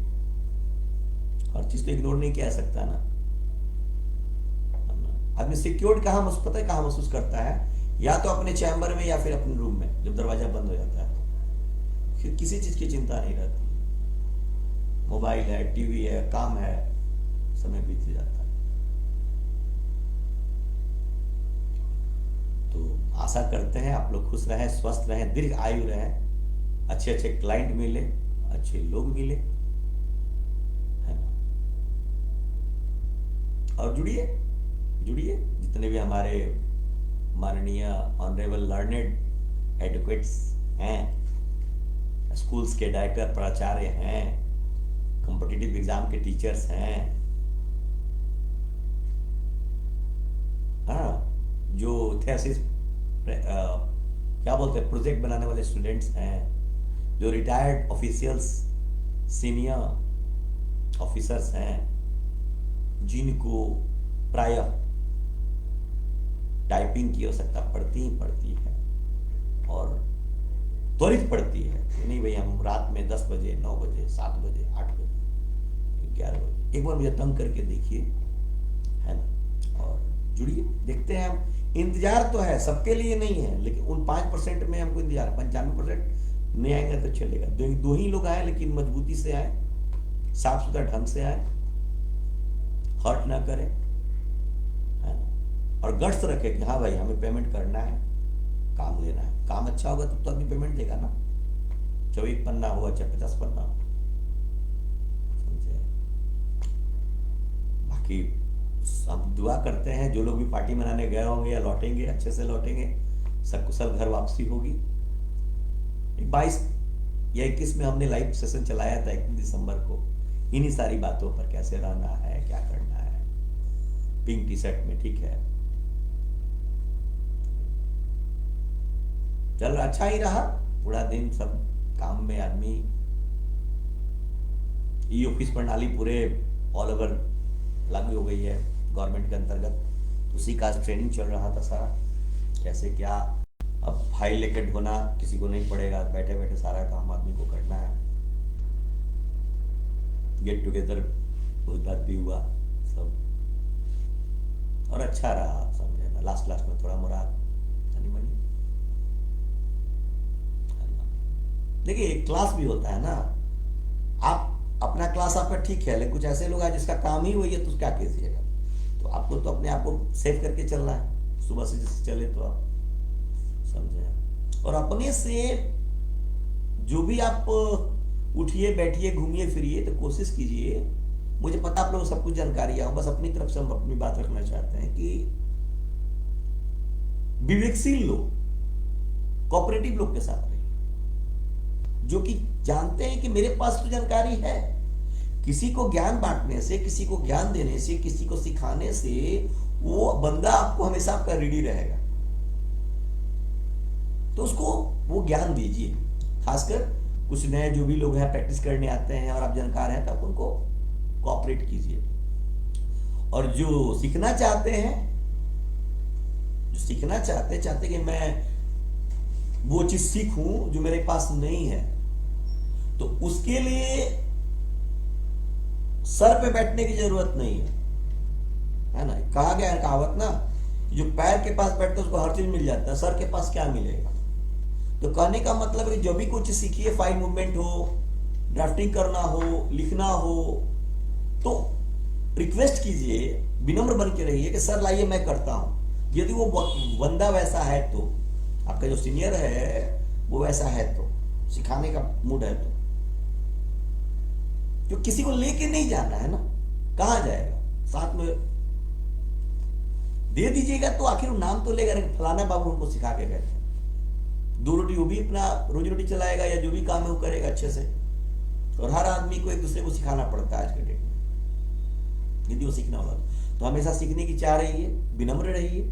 हर चीज तो इग्नोर नहीं किया सकता ना। आदमी सिक्योर्ड कहाँ पता है कहाँ महसूस करता है, या तो अपने चैम्बर में या फिर अपने रूम में, जब दरवाजा बंद हो जाता है फिर किसी चीज की चिंता नहीं रहती, मोबाइल है, टीवी है, काम है, समय बीत जाता है। तो आशा करते हैं आप लोग खुश रहें, स्वस्थ रहें, दीर्घ आयु रहें, अच्छे अच्छे क्लाइंट मिले, अच्छे लोग मिले, है ना। और जुड़िए जुड़िए, जितने भी हमारे माननीय ऑनरेबल लर्नेड एडवोकेट्स हैं, स्कूल्स के डायरेक्टर, प्राचार्य हैं, कॉम्पिटिटिव एग्जाम के टीचर्स हैं, हाँ, जो थेसिस क्या बोलते हैं प्रोजेक्ट बनाने वाले स्टूडेंट्स हैं, जो रिटायर्ड ऑफिशियल्स, सीनियर ऑफिसर्स हैं, जिनको प्रायः टाइपिंग की आवश्यकता पड़ती ही पड़ती है, और त्वरित पड़ती है, नहीं भाई हम रात में 10 बजे, 9 बजे, 7 बजे, 8 बजे, 11 बजे, एक बार मुझे तंग करके देखिए, है ना। और जुड़िए, देखते हैं हम, इंतजार तो है, सबके लिए नहीं है, लेकिन उन 5% में हमको इंतजार, 95% नहीं आएंगे तो चलेगा, दो ही लोग आए, लेकिन मजबूती से आए, साफ सुथरा ढंग से आए, हर्ट ना करें, है ना, और गट्स रखे कि हाँ भाई हमें पेमेंट करना है, काम लेना है, काम अच्छा होगा तब तो आदमी पेमेंट देगा ना, 24 पन्ना हुआ चाहे 50 पन्ना हो, समझे। बाकी हम दुआ करते हैं जो लोग भी पार्टी मनाने गए होंगे या लौटेंगे, अच्छे से लौटेंगे, सकुशल घर वापसी होगी। 22 या 21 में हमने लाइव सेशन चलाया था 21 दिसंबर को, इन्हीं सारी बातों पर, कैसे रहना है, क्या करना है, पिंक टी शर्ट में, ठीक है, चल अच्छा ही रहा पूरा दिन, सब काम में आदमी, ई ऑफिस प्रणाली पूरे ऑल ओवर लागू हो गई है गवर्नमेंट के अंतर्गत, उसी का ट्रेनिंग चल रहा था सारा, कैसे क्या, अब फाइल लेके ढोना किसी को नहीं पड़ेगा, बैठे बैठे सारा काम आदमी को करना है। गेट टुगेदर उस बात भी हुआ सब, और अच्छा रहा, समझे ना, लास्ट में थोड़ा मोरा तनी मनी, देखिए क्लास भी होता है ना, आप अपना क्लास आपका ठीक है, लेकिन कुछ ऐसे लोग हैं जिसका काम ही वही है, तो क्या कीजिएगा, तो आपको तो अपने आप को सेव करके चलना है, सुबह से जैसे चले तो आप समझे, और अपने से जो भी आप उठिए, बैठिए, घूमिए फिरिए, तो कोशिश कीजिए, मुझे पता आप लोगों को सब कुछ जानकारी है, बस अपनी तरफ से हम अपनी बात रखना चाहते हैं कि विवेकशील लोग, कोऑपरेटिव लोग के साथ रहिए, जो कि जानते हैं कि मेरे पास तो जानकारी है, किसी को ज्ञान बांटने से, किसी को ज्ञान देने से, किसी को सिखाने से वो बंदा आपको हमेशा आपका रेडी रहेगा, तो उसको वो ज्ञान दीजिए, खासकर कुछ नए जो भी लोग हैं प्रैक्टिस करने आते हैं और आप जानकार हैं, तब उनको कोऑपरेट कीजिए, और जो सीखना चाहते हैं, चाहते कि मैं वो चीज सीखूं जो मेरे पास नहीं है, तो उसके लिए सर पे बैठने की जरूरत नहीं है ना। कहा गया है कहावत ना, जो पैर के पास बैठता है उसको हर चीज मिल जाता है, सर के पास क्या मिलेगा। तो कहने का मतलब है जो भी कुछ सीखिए, फाइल मूवमेंट हो, ड्राफ्टिंग करना हो, लिखना हो, तो रिक्वेस्ट कीजिए, विनम्र बन के रहिए कि सर लाइए मैं करता हूं। यदि वो बंदा वैसा है, तो आपका जो सीनियर है वो वैसा है, तो सिखाने का मूड है, तो जो किसी को लेके नहीं जाना है ना, कहां जाएगा, साथ में दे दीजिएगा तो आखिर नाम तो लेगा, फलाना बाबू उनको सिखा के गए थे। दो रोटी वो भी अपना रोजी रोटी चलाएगा या जो भी काम है वो करेगा अच्छे से। और हर आदमी को एक दूसरे को सिखाना पड़ता है आज के डेट में, यदि वो सीखना होगा तो हमेशा सीखने की चाह रही है, विनम्र रहिए।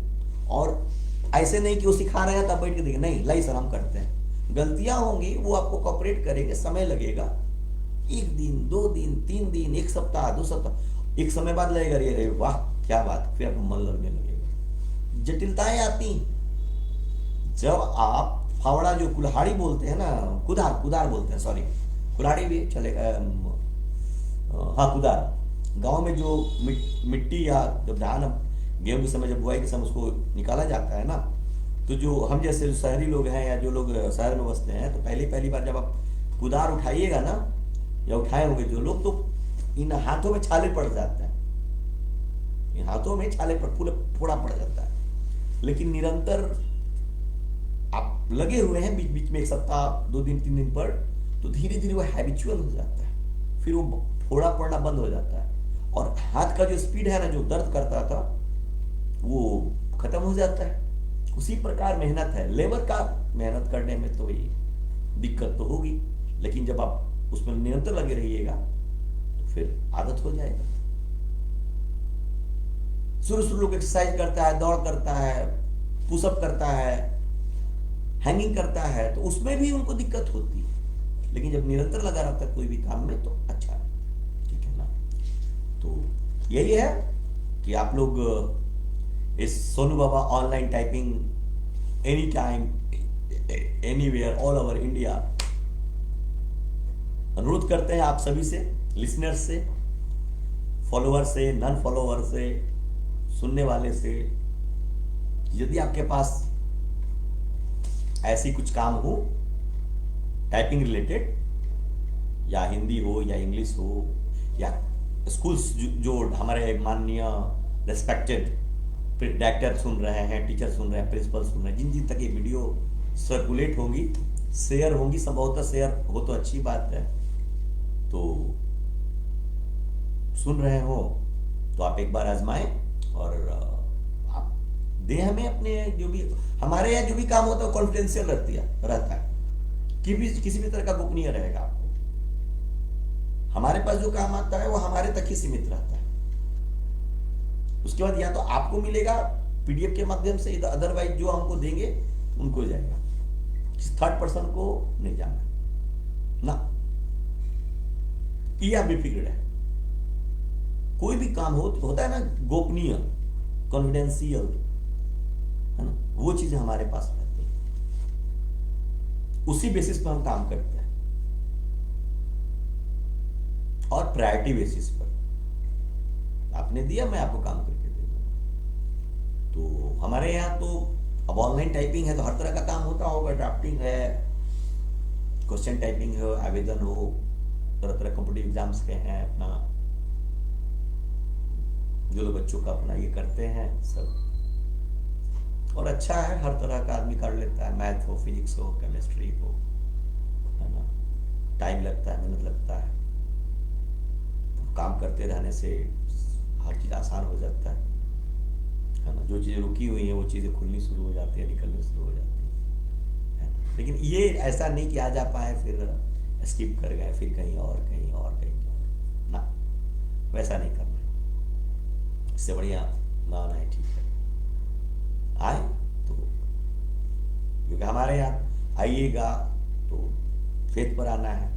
और ऐसे नहीं कि वो सिखा रहे हैं तब बैठ के देखिए, नहीं लाई सर हम करते हैं, गलतियां होंगी वो आपको कॉपरेट करेंगे, समय लगेगा, 1 दिन 2 दिन 3 दिन 1 सप्ताह 2 सप्ताह, एक समय बाद लगेगा अरे वाह क्या बात, फिर आपको मन लगने लगेगा। जटिलताएं आती जब आप फावड़ा जो कुल्हाड़ी बोलते हैं ना, कुदार बोलते हैं, सॉरी कुल्हाड़ी भी चलेगा, हाँ कुदार, गांव में जो मिट्टी या जब धान गेहूं के समय जब बुआई के समय उसको निकाला जाता है ना, तो जो हम जैसे जो शहरी लोग हैं या जो लोग शहर में बसते हैं, तो पहली बार जब आप कुदार उठाइएगा ना, या उठाए होंगे जो लोग, तो इन हाथों में छाले पड़ जाते हैं, इन हाथों में छाले पर पूरा फोड़ा पड़ जाता है। लेकिन निरंतर आप लगे हुए हैं, बीच बीच में 1 सप्ताह 2 दिन 3 दिन पर, तो धीरे धीरे वो हैबिचुअल हो जाता है, फिर वो फोड़ा पड़ना बंद हो जाता है, और हाथ का जो स्पीड है ना, जो दर्द करता था वो खत्म हो जाता है। उसी प्रकार मेहनत है, लेबर का मेहनत करने में तो ये दिक्कत तो होगी, लेकिन जब आप उसमें निरंतर लगे रहिएगा तो फिर आदत हो जाएगा। शुरू लोग एक्सरसाइज करता है, दौड़ करता है, पुशअप करता है, हैंगिंग करता है, तो उसमें भी उनको दिक्कत होती है, लेकिन जब निरंतर लगा रहता है कोई भी काम में तो अच्छा है, ठीक है ना। तो यही है कि आप लोग इस Sonu Baba online typing any time anywhere all over India अनुरोध करते हैं आप सभी से, लिसनर्स से, फॉलोअर से, नॉन फॉलोअर से, सुनने वाले से, यदि आपके पास ऐसी कुछ काम हो टाइपिंग रिलेटेड, या हिंदी हो या इंग्लिश हो, या स्कूल्स जो हमारे माननीय रेस्पेक्टेड डायरेक्टर सुन रहे हैं, टीचर सुन रहे हैं, प्रिंसिपल सुन रहे हैं, जिन जिन तक ये वीडियो सर्कुलेट होंगी, शेयर होंगी, संभवतः शेयर हो तो अच्छी बात है, तो सुन रहे हो तो आप एक बार आजमाएं और आप दें हमें अपने जो भी हमारे यहाँ जो भी काम होता है कॉन्फिडेंशियल रहता है, किसी भी तरह का गोपनीय रहेगा। आपको हमारे पास जो काम आता है वो हमारे तक ही सीमित रहता है, उसके बाद या तो आपको मिलेगा पीडीएफ के माध्यम से, अदरवाइज जो हमको देंगे उनको जाएगा, किसी थर्ड पर्सन को नहीं जाना ना, यह बेफिक्र है। कोई भी काम होता है ना गोपनीय, कॉन्फिडेंशियल, है ना, वो चीजें हमारे पास रहती है, उसी बेसिस पर हम काम करते हैं और प्रायोरिटी बेसिस पर। आपने दिया, मैं आपको काम करके दे दूंगा। तो हमारे यहाँ तो अब ऑनलाइन टाइपिंग है तो हर तरह का काम होता होगा, ड्राफ्टिंग है, क्वेश्चन टाइपिंग हो, आवेदन हो, तरह तरह कॉम्पिटिटिव एग्जाम्स के हैं, अपना जो लोग बच्चों का अपना ये करते हैं सब, और अच्छा है, हर तरह का आदमी कर लेता है, मैथ हो, फिजिक्स हो, केमिस्ट्री हो, है ना, टाइम लगता है, मेहनत लगता है, काम करते रहने से हर चीज आसान हो जाता है ना, जो चीजें रुकी हुई हैं वो चीजें खुलनी शुरू हो जाती है, निकलनी शुरू हो जाती है ना? लेकिन ये ऐसा नहीं कि आज आप आए फिर स्किप कर गए, फिर कहीं और ना, वैसा नहीं करना, इससे बढ़िया ना आए, ठीक है, आए तो, क्योंकि हमारे यहाँ आइएगा तो फेथ पर आना है,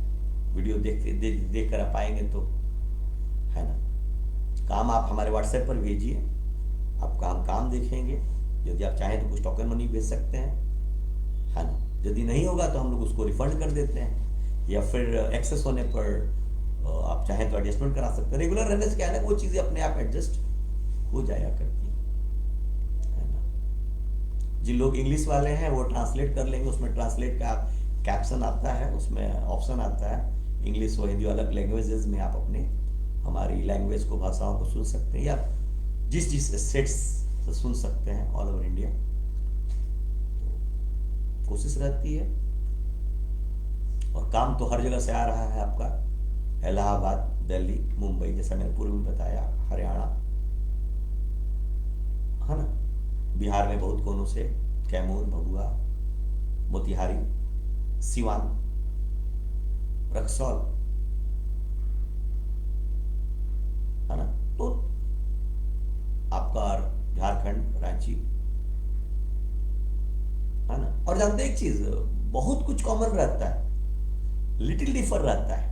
वीडियो देख कर आप आएंगे तो, है ना, काम आप हमारे व्हाट्सएप पर भेजिए, आपका हम काम देखेंगे, यदि आप चाहें तो कुछ टोकन मनी भेज सकते हैं, है ना, यदि नहीं होगा तो हम लोग उसको रिफंड कर देते हैं, या फिर एक्सेस होने पर आप चाहें तो एडजस्टमेंट करा सकते हैं। रेगुलर रहने से क्या है ना, वो चीजें अपने आप एडजस्ट हो जाया करती है ना। जिन लोग इंग्लिश वाले हैं वो ट्रांसलेट कर लेंगे, उसमें ट्रांसलेट का कैप्शन आता है, उसमें ऑप्शन आता है, इंग्लिश और हिंदी अलग लैंग्वेजेस में आप अपने हमारी लैंग्वेज को, भाषाओं को सुन सकते हैं, या जिस स्टेट्स से सुन सकते हैं ऑल ओवर इंडिया। तो कोशिश रहती है, और काम तो हर जगह से आ रहा है आपका, इलाहाबाद दिल्ली, मुंबई, जैसा मैंने पूर्व में बताया, हरियाणा, है ना, बिहार में बहुत कोनों से, कैमूर, भभुआ, मोतिहारी, सिवान, रक्सौल, है ना, तो आपका झारखंड, रांची, है ना। और जानते हैं एक चीज, बहुत कुछ कॉमन रहता है, लिटिल डिफर रहता है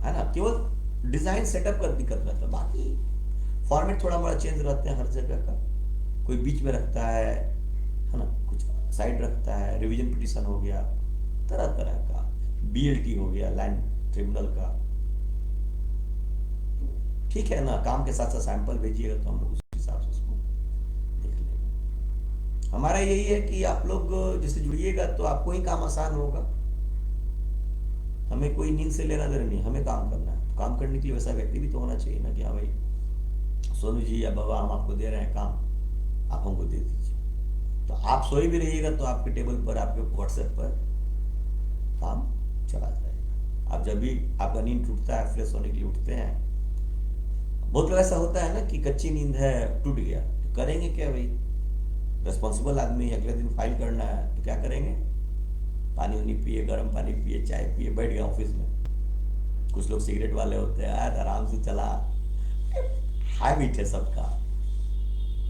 ना, केवल डिजाइन सेटअप का दिक्कत रहता है, बाकी फॉर्मेट थोड़ा बड़ा चेंज रहते हैं हर जगह का। कोई बीच में रखता है ना, कुछ साइड रखता है, रिवीजन पिटीशन हो गया, तरह तरह का, बीएलटी हो गया, लैंड ट्रिब्यूनल का। ठीक है ना, काम के साथ साथ सैंपल भेजिएगा तो हम लोग उस हिसाब से उसको देख लेंगे। हमारा यही है कि आप लोग जैसे जुड़िएगा तो आपको ही काम आसान होगा। हमें कोई नींद से लेना देना नहीं, हमें काम करना है। तो काम करने के लिए वैसा व्यक्ति भी तो होना चाहिए ना कि हाँ भाई सोनू जी या बाबा हम आपको दे रहे हैं काम, आप हमको दे दीजिए। तो आप सोए भी रहिएगा तो आपके टेबल पर, आपके व्हाट्सएप पर काम चला जाएगा। आप जब भी आपका नींद टूटता है, फ्रेश होने के लिए उठते हैं, बहुत लोग ऐसा होता है ना कि कच्ची नींद है, टूट गया, तो करेंगे क्या भाई, रिस्पॉन्सिबल आदमी, अगले दिन फाइल करना है तो क्या करेंगे, पानी वानी पिए, गर्म पानी पिए, चाय पिए, बैठ गए ऑफिस में। कुछ लोग सिगरेट वाले होते हैं, यार आराम से चला, हैबिट है सबका।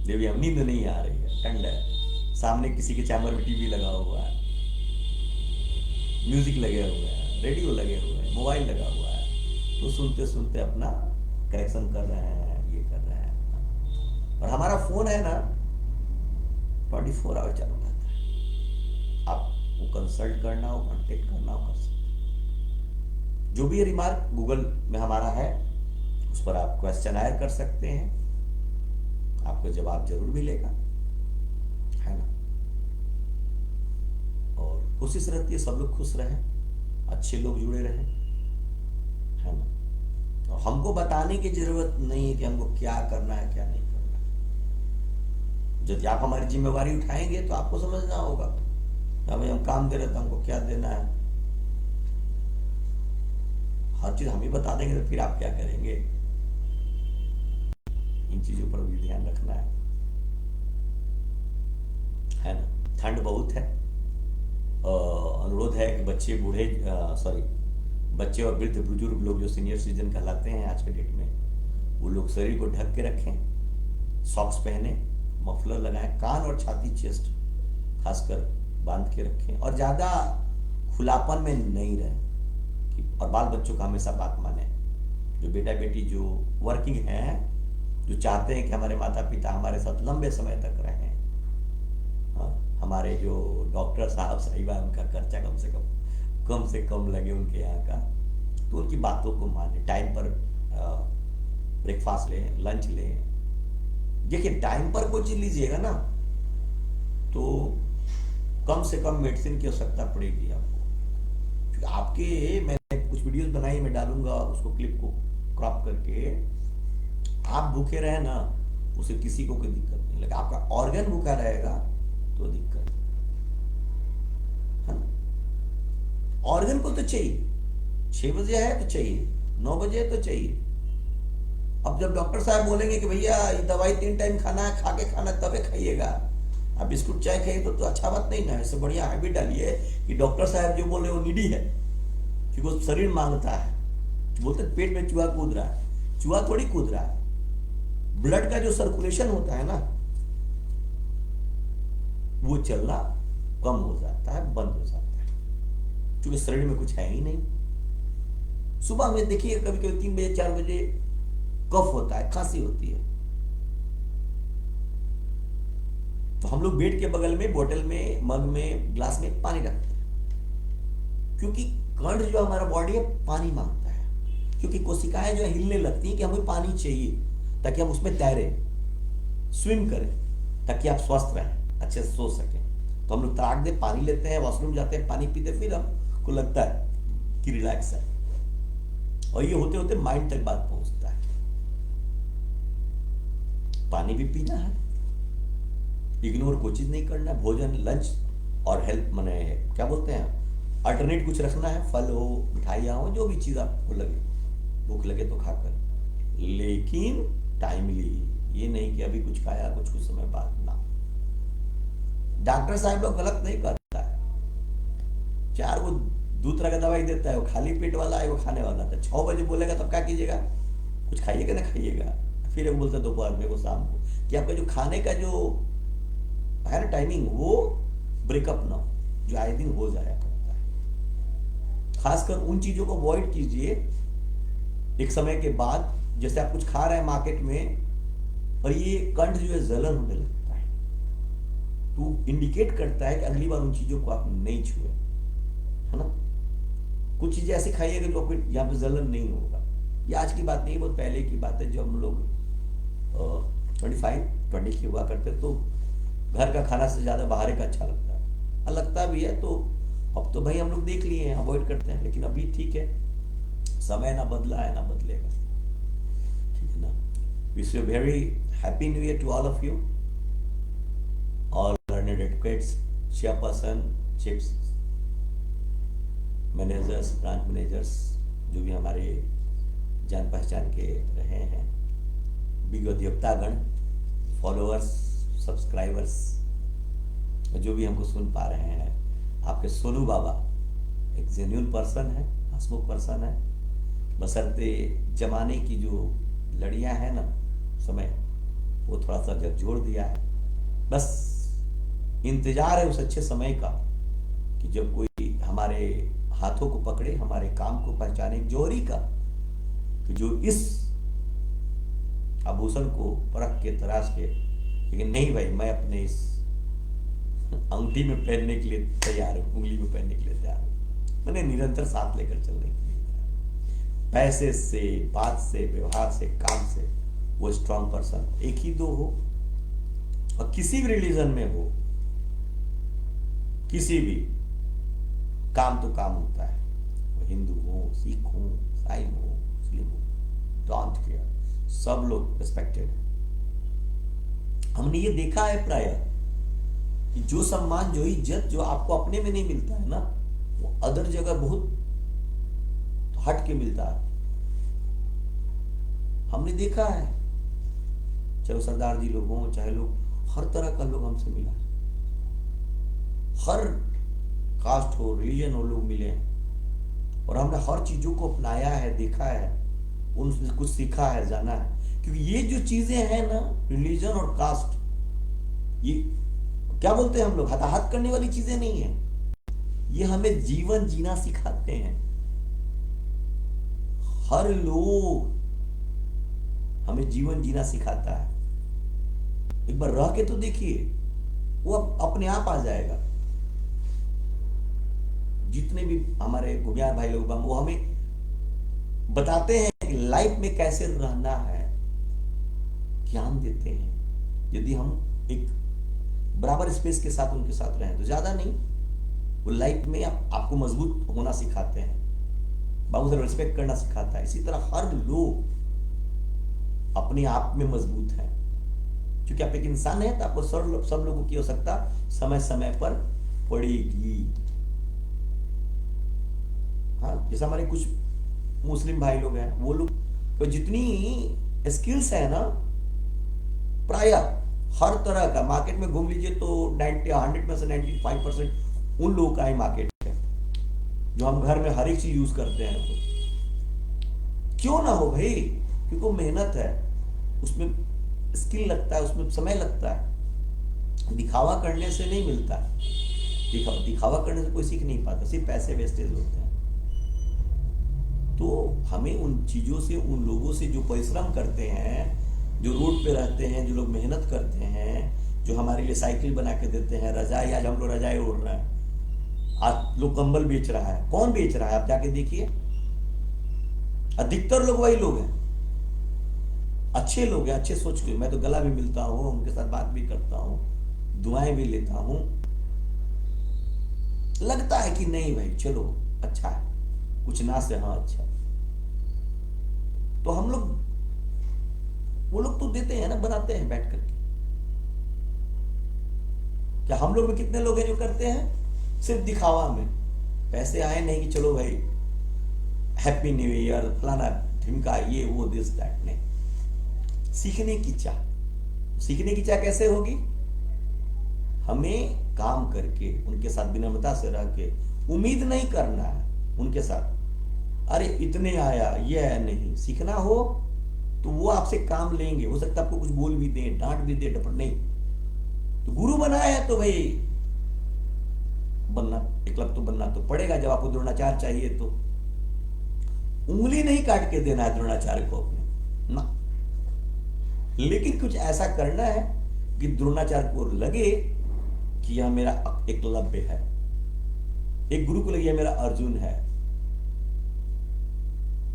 जब भी हम नींद नहीं आ रही है, ठंड है, सामने किसी के चैम्बर में टीवी लगा हुआ है, म्यूजिक लगे हुए हैं, रेडियो लगे हुए हैं, मोबाइल लगा हुआ है, तो सुनते सुनते अपना करेक्शन कर रहे हैं, ये कर रहे हैं। और हमारा फोन है ना 24 आवर चालू रहता है, आपको कंसल्ट करना हो, कांटेक्ट करना हो, कर सकते। जो भी रिमार्क गूगल में हमारा है उस पर आप क्वेश्चन कर सकते हैं, आपको जवाब जरूर मिलेगा, है ना। और कोशिश रहती है सब लोग खुश रहें, अच्छे लोग जुड़े रहें, है ना। और हमको बताने की जरूरत नहीं है कि हमको क्या करना है क्या नहीं करना है। जब आप हमारी जिम्मेवारी उठाएंगे तो आपको समझना होगा, भाई हम काम दे रहे तो हमको क्या देना है। हर चीज हम ही बता देंगे तो फिर आप क्या करेंगे। इन चीजों पर भी ध्यान रखना है ना। ठंड बहुत है, अनुरोध है कि बच्चे बूढ़े सॉरी बच्चे और वृद्ध बुजुर्ग लोग जो सीनियर सिटीजन कहलाते हैं आज के डेट में, वो लोग शरीर को ढक के रखें, सॉक्स पहने, मफलर लगाएं, कान और छाती चेस्ट खासकर बांध के रखें, और ज्यादा खुलापन में नहीं रहें। और बाल बच्चों का हमेशा बात माने, जो बेटा बेटी जो वर्किंग हैं, जो चाहते हैं कि हमारे माता पिता हमारे साथ लंबे समय तक रहें, हमारे जो डॉक्टर साहब साहिबा, उनका खर्चा कम से कम लगे उनके यहाँ का, तो उनकी बातों को माने, टाइम पर ब्रेकफास्ट लें, लंच लें। देखिए टाइम पर कोई चीज लीजिएगा ना तो कम से कम मेडिसिन की आवश्यकता पड़ेगी आपको, क्योंकि आपके, मैंने कुछ वीडियोस बनाई, मैं डालूंगा उसको, क्लिप को क्रॉप करके। आप भूखे रहे ना, उसे किसी को कोई दिक्कत नहीं लगे, आपका ऑर्गन भूखा रहेगा तो दिक्कत है ना। ऑर्गन को तो चाहिए, 6 बजे है तो चाहिए, 9 बजे है तो चाहिए। अब जब डॉक्टर साहब बोलेंगे कि भैया ये दवाई 3 टाइम खाना है, खा के खाना तबे खाइएगा, आप बिस्कुट चाय खाइए तो अच्छा बात नहीं ना। इससे बढ़िया हैबिट डालिए कि डॉक्टर साहब जो बोले वो नीडी है, क्योंकि वो शरीर मांगता है। बोलते पेट में चूहा कूद रहा है, चूहा थोड़ी कूद रहा है, ब्लड का जो सर्कुलेशन होता है ना वो चलना कम हो जाता है, बंद हो जाता है, क्योंकि शरीर में कुछ है ही नहीं। सुबह में देखिए कभी कभी 3 बजे 4 बजे कफ होता है, खांसी होती है, तो हम लोग बेड के बगल में बोतल में, मग में, ग्लास में पानी रखते हैं, क्योंकि कण जो हमारा बॉडी है पानी मांगता है, क्योंकि कोशिकाएं जो हिलने लगती हैं कि हमें पानी चाहिए ताकि हम उसमें तैरें, स्विम करें, ताकि आप स्वस्थ रहें, अच्छे से सो सकें। तो हम लोग तराक दे पानी लेते हैं, वॉशरूम जाते हैं, पानी पीते, फिर हमको लगता है कि रिलैक्स है, और ये होते होते माइंड तक बात पहुंचता है। पानी भी पीना है, इग्नोर कोई चीज नहीं करना है, भोजन, लंच और हेल्थ माने क्या बोलते हैं, अल्टरनेट कुछ रखना है, फल हो, मिठाइयाँ हो, जो भी चीज आपको लगे भूख लगे तो खाकर, लेकिन टाइमली, ये नहीं कि अभी कुछ खाया कुछ कुछ समय बाद ना। डॉक्टर साहब लोग गलत नहीं करता है, 4 को दूसरा का दवाई देता है, वो खाली पेट वाला है, वो खाने वाला था। 6 बजे बोलेगा तब क्या कीजिएगा, कुछ खाइएगा ना खाइएगा, फिर वो बोलता दोपहर में, वो शाम को, कि आपका जो खाने का जो है ना टाइमिंग, वो ब्रेकअप ना हो, जो आए दिन हो जाया करता है। खासकर उन चीजों को अवॉइड कीजिए एक समय के बाद। जैसे आप कुछ खा रहे हैं मार्केट में और ये कंठ जो है जलन होने लगता है, तो इंडिकेट करता है कि अगली बार उन चीजों को आप नहीं छुए, है ना। कुछ चीजें ऐसी खाइएगा जो आपको यहाँ पे जलन नहीं होगा। ये आज की बात नहीं, बहुत पहले की बात है, जो हम लोग 25-20 की हुआ करते, तो घर का खाना से ज्यादा बाहर का अच्छा लगता है, और लगता भी है। तो अब तो भाई हम लोग देख लिए हैं, अवॉइड करते हैं, लेकिन अभी ठीक है, समय ना बदला है ना बदलेगा, ठीक है ना। Wish you very happy new year to all of you, all learned advocates, chairperson, chips, managers, branch managers, जो भी हमारे जान पहचान के रहे हैं, विज्ञोद्योक्तागण, फॉलोअर्स, सब्सक्राइबर्स, जो भी हमको सुन पा रहे हैं। आपके सोनू बाबा एक जेन्युइन पर्सन है, हंसमुख पर्सन है, बशर्ते जमाने की जो लड़ियां हैं ना, समय वो थोड़ा सा झकझोर दिया है। बस इंतजार है उस अच्छे समय का कि जब कोई हमारे हाथों को पकड़े, हमारे काम को पहचाने, जोहरी का, कि जो इस आभूषण को परख के तराश के, लेकिन नहीं भाई, मैं अपने इस अंगूठी में पहनने के लिए तैयार हूं, उंगली में पहनने के लिए तैयार हूं, मैंने निरंतर साथ लेकर चलने के लिए तैयार। पैसे से, बात से, व्यवहार से, काम से वो स्ट्रांग पर्सन, एक ही दो हो, और किसी भी रिलीजन में हो, किसी भी काम तो काम होता है, वो हिंदू हो, सिख हो, ईसाई हो, मुस्लिम हो, डोंट केयर, सब लोग रिस्पेक्टेड। हमने ये देखा है प्राय कि जो सम्मान, जो इज्जत, जो आपको अपने में नहीं मिलता है ना, वो अदर जगह बहुत हट के मिलता है। हमने देखा है, चाहे वो सरदार जी लोग हों, चाहे लोग, हर तरह का लोग हमसे मिला है, हर कास्ट हो, रिलीजन हो, लोग मिले हैं, और हमने हर चीजों को अपनाया है, देखा है, उनसे कुछ सीखा है, जाना है। क्योंकि ये जो चीजें हैं ना, रिलीजन और कास्ट, ये क्या बोलते हैं हम लोग, हताहत करने वाली चीजें नहीं है, ये हमें जीवन जीना सिखाते हैं। हर लोग हमें जीवन जीना सिखाता है। एक बार रह के तो देखिए, वो अपने आप आ जाएगा। जितने भी हमारे घुमियार भाई लोग, वो हमें बताते हैं कि लाइफ में कैसे रहना है, ज्ञान देते हैं। यदि हम एक बराबर स्पेस के साथ उनके साथ रहें, तो ज्यादा नहीं, वो लाइफ में आपको मजबूत होना सिखाते हैं, बाबू से रिस्पेक्ट करना सिखाता है। इसी तरह हर लोग अपने आप में मजबूत है, क्योंकि आप एक इंसान है, तो आपको सब लोगों की आवश्यकता समय समय पर पड़ेगी। हाँ, जैसे हमारे कुछ मुस्लिम भाई लोग हैं, वो लोग तो जितनी स्किल्स है ना, प्राय हर तरह का मार्केट में घूम लीजिए तो 100 में से 95% उन लोगों का ही मार्केट है, जो हम घर में हर एक चीज यूज करते हैं। तो क्यों ना हो भाई, क्योंकि मेहनत है, उसमें स्किल लगता है, उसमें समय लगता है। दिखावा करने से नहीं मिलता, दिखावा करने से कोई सीख नहीं पाता, सिर्फ पैसे वेस्टेज होते हैं। तो हमें उन चीजों से, उन लोगों से जो परिश्रम करते हैं, जो रोड पे रहते हैं, जो लोग मेहनत करते हैं, जो हमारे लिए साइकिल बना के देते हैं, रजाई, आज हम लोग रजाई ओढ़ रहे हैं, आज लोग कंबल बेच रहा है, कौन बेच रहा है आप जाके देखिए, अधिकतर लोग वही लोग हैं, अच्छे लोग हैं, अच्छे सोच के। मैं तो गला भी मिलता हूं, उनके साथ बात भी करता हूं, दुआएं भी लेता हूं, लगता है कि नहीं भाई चलो अच्छा है, कुछ ना से हाँ अच्छा। तो हम लोग, वो लोग तो देते हैं ना, बनाते हैं बैठ करके। क्या हम लोग में कितने लोग हैं जो करते हैं सिर्फ दिखावा में, पैसे आए नहीं कि चलो भाई हैप्पी न्यू ईयर फलाना, ठिमका, ये वो, दिस दैट नहीं। सीखने की चाह, सीखने की चाह कैसे होगी? हमें काम करके उनके साथ विनम्रता से रह के, उम्मीद नहीं करना है उनके साथ अरे इतने आया, ये है नहीं। सीखना हो तो वो आपसे काम लेंगे, हो सकता है आपको कुछ बोल भी दें, डांट भी दे, डपट नहीं। तो गुरु बनाया है तो भाई बनना, एकलव्य तो बनना तो पड़ेगा। जब आपको द्रोणाचार्य चाहिए तो उंगली नहीं काट के देना है द्रोणाचार्य को अपने ना, लेकिन कुछ ऐसा करना है कि द्रोणाचार्य को लगे कि यह मेरा एकलव्य है, एक गुरु को लगे यह मेरा अर्जुन है।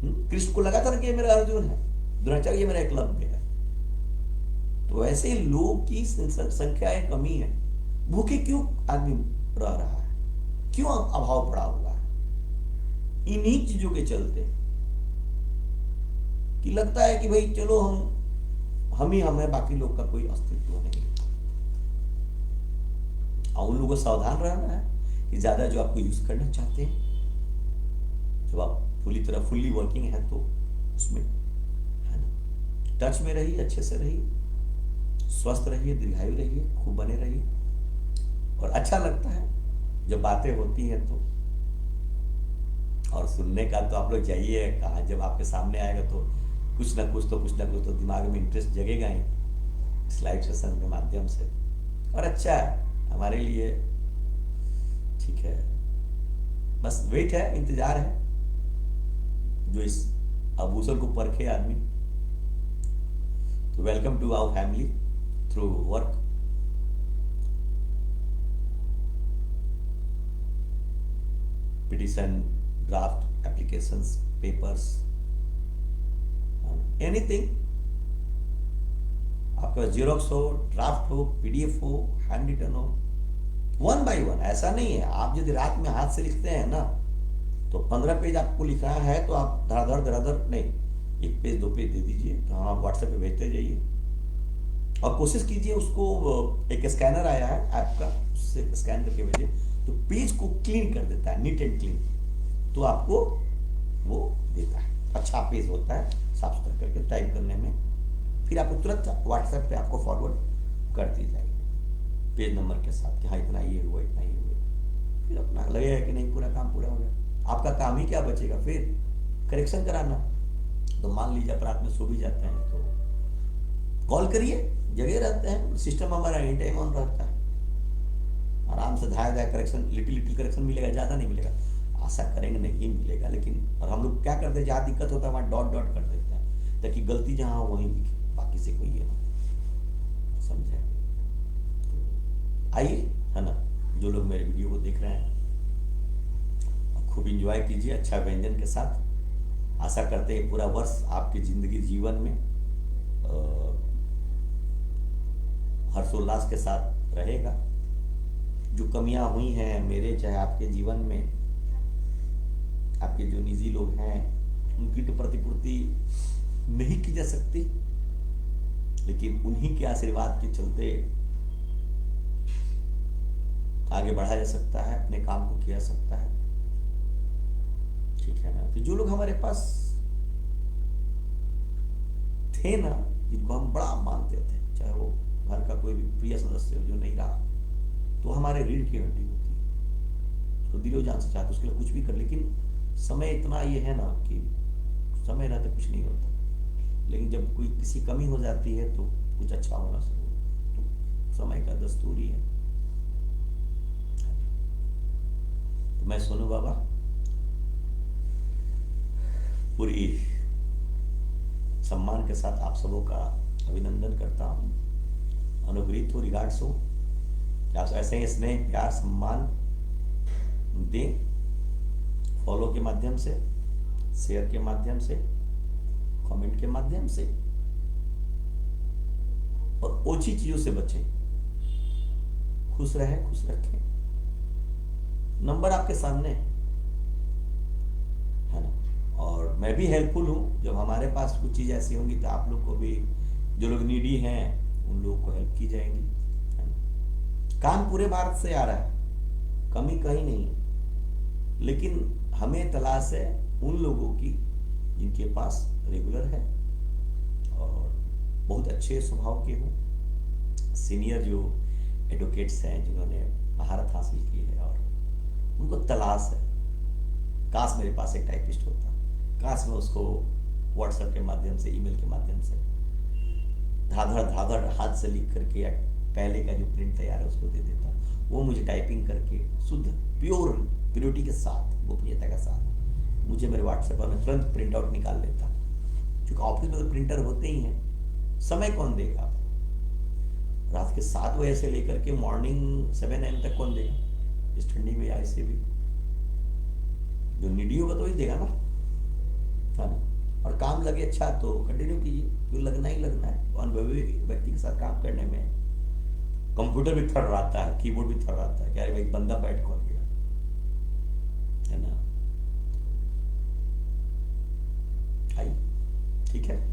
कृष्ण को लगा था कि ये मेरा अर्जुन है, द्रोणाचार्य ये मेरा एकलव्य है। तो ऐसे लोग की संख्या कमी है। भूखे क्यों आदमी रह रहा है, क्यों अभाव पड़ा हुआ है? इन्हीं चीजों के चलते कि लगता है कि भाई चलो हम ही हमें, बाकी लोग का कोई अस्तित्व नहीं। और उन लोगों को सावधान रहना है कि ज्यादा जो आपको यूज करना चाहते हैं, जब आप फुल्ली वर्किंग है तो उसमें है ना, टच में रहिए, अच्छे से रहिए, स्वस्थ रहिए, दीर्घायु रहिए, खूब बने रहिए। और अच्छा लगता है जब बातें होती हैं तो, और सुनने का तो आप लोग जाइए कहा, जब आपके सामने आएगा तो कुछ ना कुछ तो दिमाग में इंटरेस्ट जगेगा ही इस लाइव सेशन के माध्यम से। और अच्छा है हमारे लिए, ठीक है, बस वेट है, इंतजार है, जो इस आभूषण को परखे आदमी। तो welcome to our family through work. Petition, draft, applications, papers, anything आपके पास, जेरोक्स हो, ड्राफ्ट हो, पीडीएफ हो, हैंड रिटन हो, 1 बाय 1। ऐसा नहीं है आप यदि रात में हाथ से लिखते हैं ना तो 15 पेज आपको लिखना है तो आप धड़ाधड़ नहीं, 1 पेज 2 पेज दे दीजिए, तो हम आप व्हाट्सएप पे भेजते जाइए। और कोशिश कीजिए उसको, एक स्कैनर आया है ऐप का, उससे स्कैन करके भेजिए तो पेज को क्लीन कर देता है, नीट एंड क्लीन, तो आपको वो देता है, अच्छा पेज होता है, साफ सुथरा करके टाइप करने में। फिर आपको तुरंत व्हाट्सएप पे आपको फॉरवर्ड कर दी जाएगी पेज नंबर के साथ कि हाँ इतना ये हुआ, इतना ये हुआ। फिर अपना लगेगा कि नहीं पूरा काम पूरा हो गया। आपका काम ही क्या बचेगा फिर? करेक्शन कराना। तो मान लीजिए आप रात में सो भी जाते हैं तो कॉल करिए, जगह रहते हैं, सिस्टम हमारा एनी टाइम ऑन रहता है, आराम से धाया करेक्शन, लिटिल करेक्शन मिलेगा, ज्यादा नहीं मिलेगा, आशा करेंगे नहीं मिलेगा। लेकिन और हम लोग क्या करते हैं, जहाँ दिक्कत होता है वहाँ डॉट डॉट कर देते हैं ताकि गलती जहाँ हो वहीं दिखे, बाकी से कोई ये ना समझे। आइए, है ना, जो लोग मेरे वीडियो को देख रहे हैं खूब इंजॉय कीजिए अच्छा व्यंजन के साथ। आशा करते हैं पूरा वर्ष आपकी जिंदगी जीवन में हर्षोल्लास के साथ रहेगा। जो कमियां हुई हैं मेरे चाहे आपके जीवन में, आपके जो निजी लोग हैं उनकी तो प्रतिपूर्ति नहीं की जा सकती, लेकिन उन्हीं के आशीर्वाद के चलते आगे बढ़ा जा सकता है, अपने काम को किया जा सकता है, ठीक है ना। तो जो लोग हमारे पास थे ना, जिनको हम बड़ा मानते थे, चाहे वो घर का कोई भी प्रिय सदस्य हो जो नहीं रहा, तो हमारे रीढ़ की हड्डी होती है, तो दिलो जान से चाहते उसके लिए कुछ भी कर। लेकिन समय इतना ये है ना कि समय रहते कुछ नहीं होता, लेकिन जब कोई किसी कमी हो जाती है तो कुछ अच्छा होना शुरू, तो समय का दस्तूर ही है। तो मैं सोनू बाबा पूरी सम्मान के साथ आप सबों का अभिनंदन करता हूं, अनुग्रहित हो, रिगार्ड्स हो, आप ऐसे ही स्नेह प्यार सम्मान दें, फॉलो के माध्यम से, शेयर के माध्यम से, कमेंट के माध्यम से, और ओछी चीजों से बचें। खुश रहें, खुश रखें। नंबर आपके सामने है ना। और मैं भी हेल्पफुल हूं, जब हमारे पास कुछ चीज ऐसी होंगी तो आप लोग को भी, जो लोग नीडी हैं उन लोगों को हेल्प की जाएगी, है ना। काम पूरे भारत से आ रहा है, कमी कहीं नहीं है, लेकिन हमें तलाश है उन लोगों की जिनके पास रेगुलर है और बहुत अच्छे स्वभाव के हूँ। सीनियर जो एडवोकेट्स हैं जिन्होंने महारत हासिल की है और उनको तलाश है, काश मेरे पास एक टाइपिस्ट होता, काश मैं उसको व्हाट्सएप के माध्यम से, ईमेल के माध्यम से धाधड़ धाधड़ हाथ से लिख करके या पहले का जो प्रिंट तैयार है उसको दे देता, वो मुझे टाइपिंग करके शुद्ध प्योर प्योरिटी के साथ, गोपनीयता के साथ मुझे मेरे व्हाट्सएप पर मैं तुरंत प्रिंट आउट निकाल लेता। क्योंकि ऑफिस में तो प्रिंटर होते ही हैं, समय कौन देगा आपको? रात के 7 बजे से लेकर के मॉर्निंग 7 AM तक कौन देगा इस ठंडी में? या ऐसे भी जो नीडी होगा तो ही देगा ना, है ना? और काम लगे अच्छा तो कंटिन्यू कीजिए, क्यों लगना ही लगना है। अनुभवी व्यक्ति के साथ काम करने में कंप्यूटर भी थर्राता है, कीबोर्ड भी थर्राता है, क्या भाई बंदा बैठ कौन गया, है ना? आइए, ठीक है।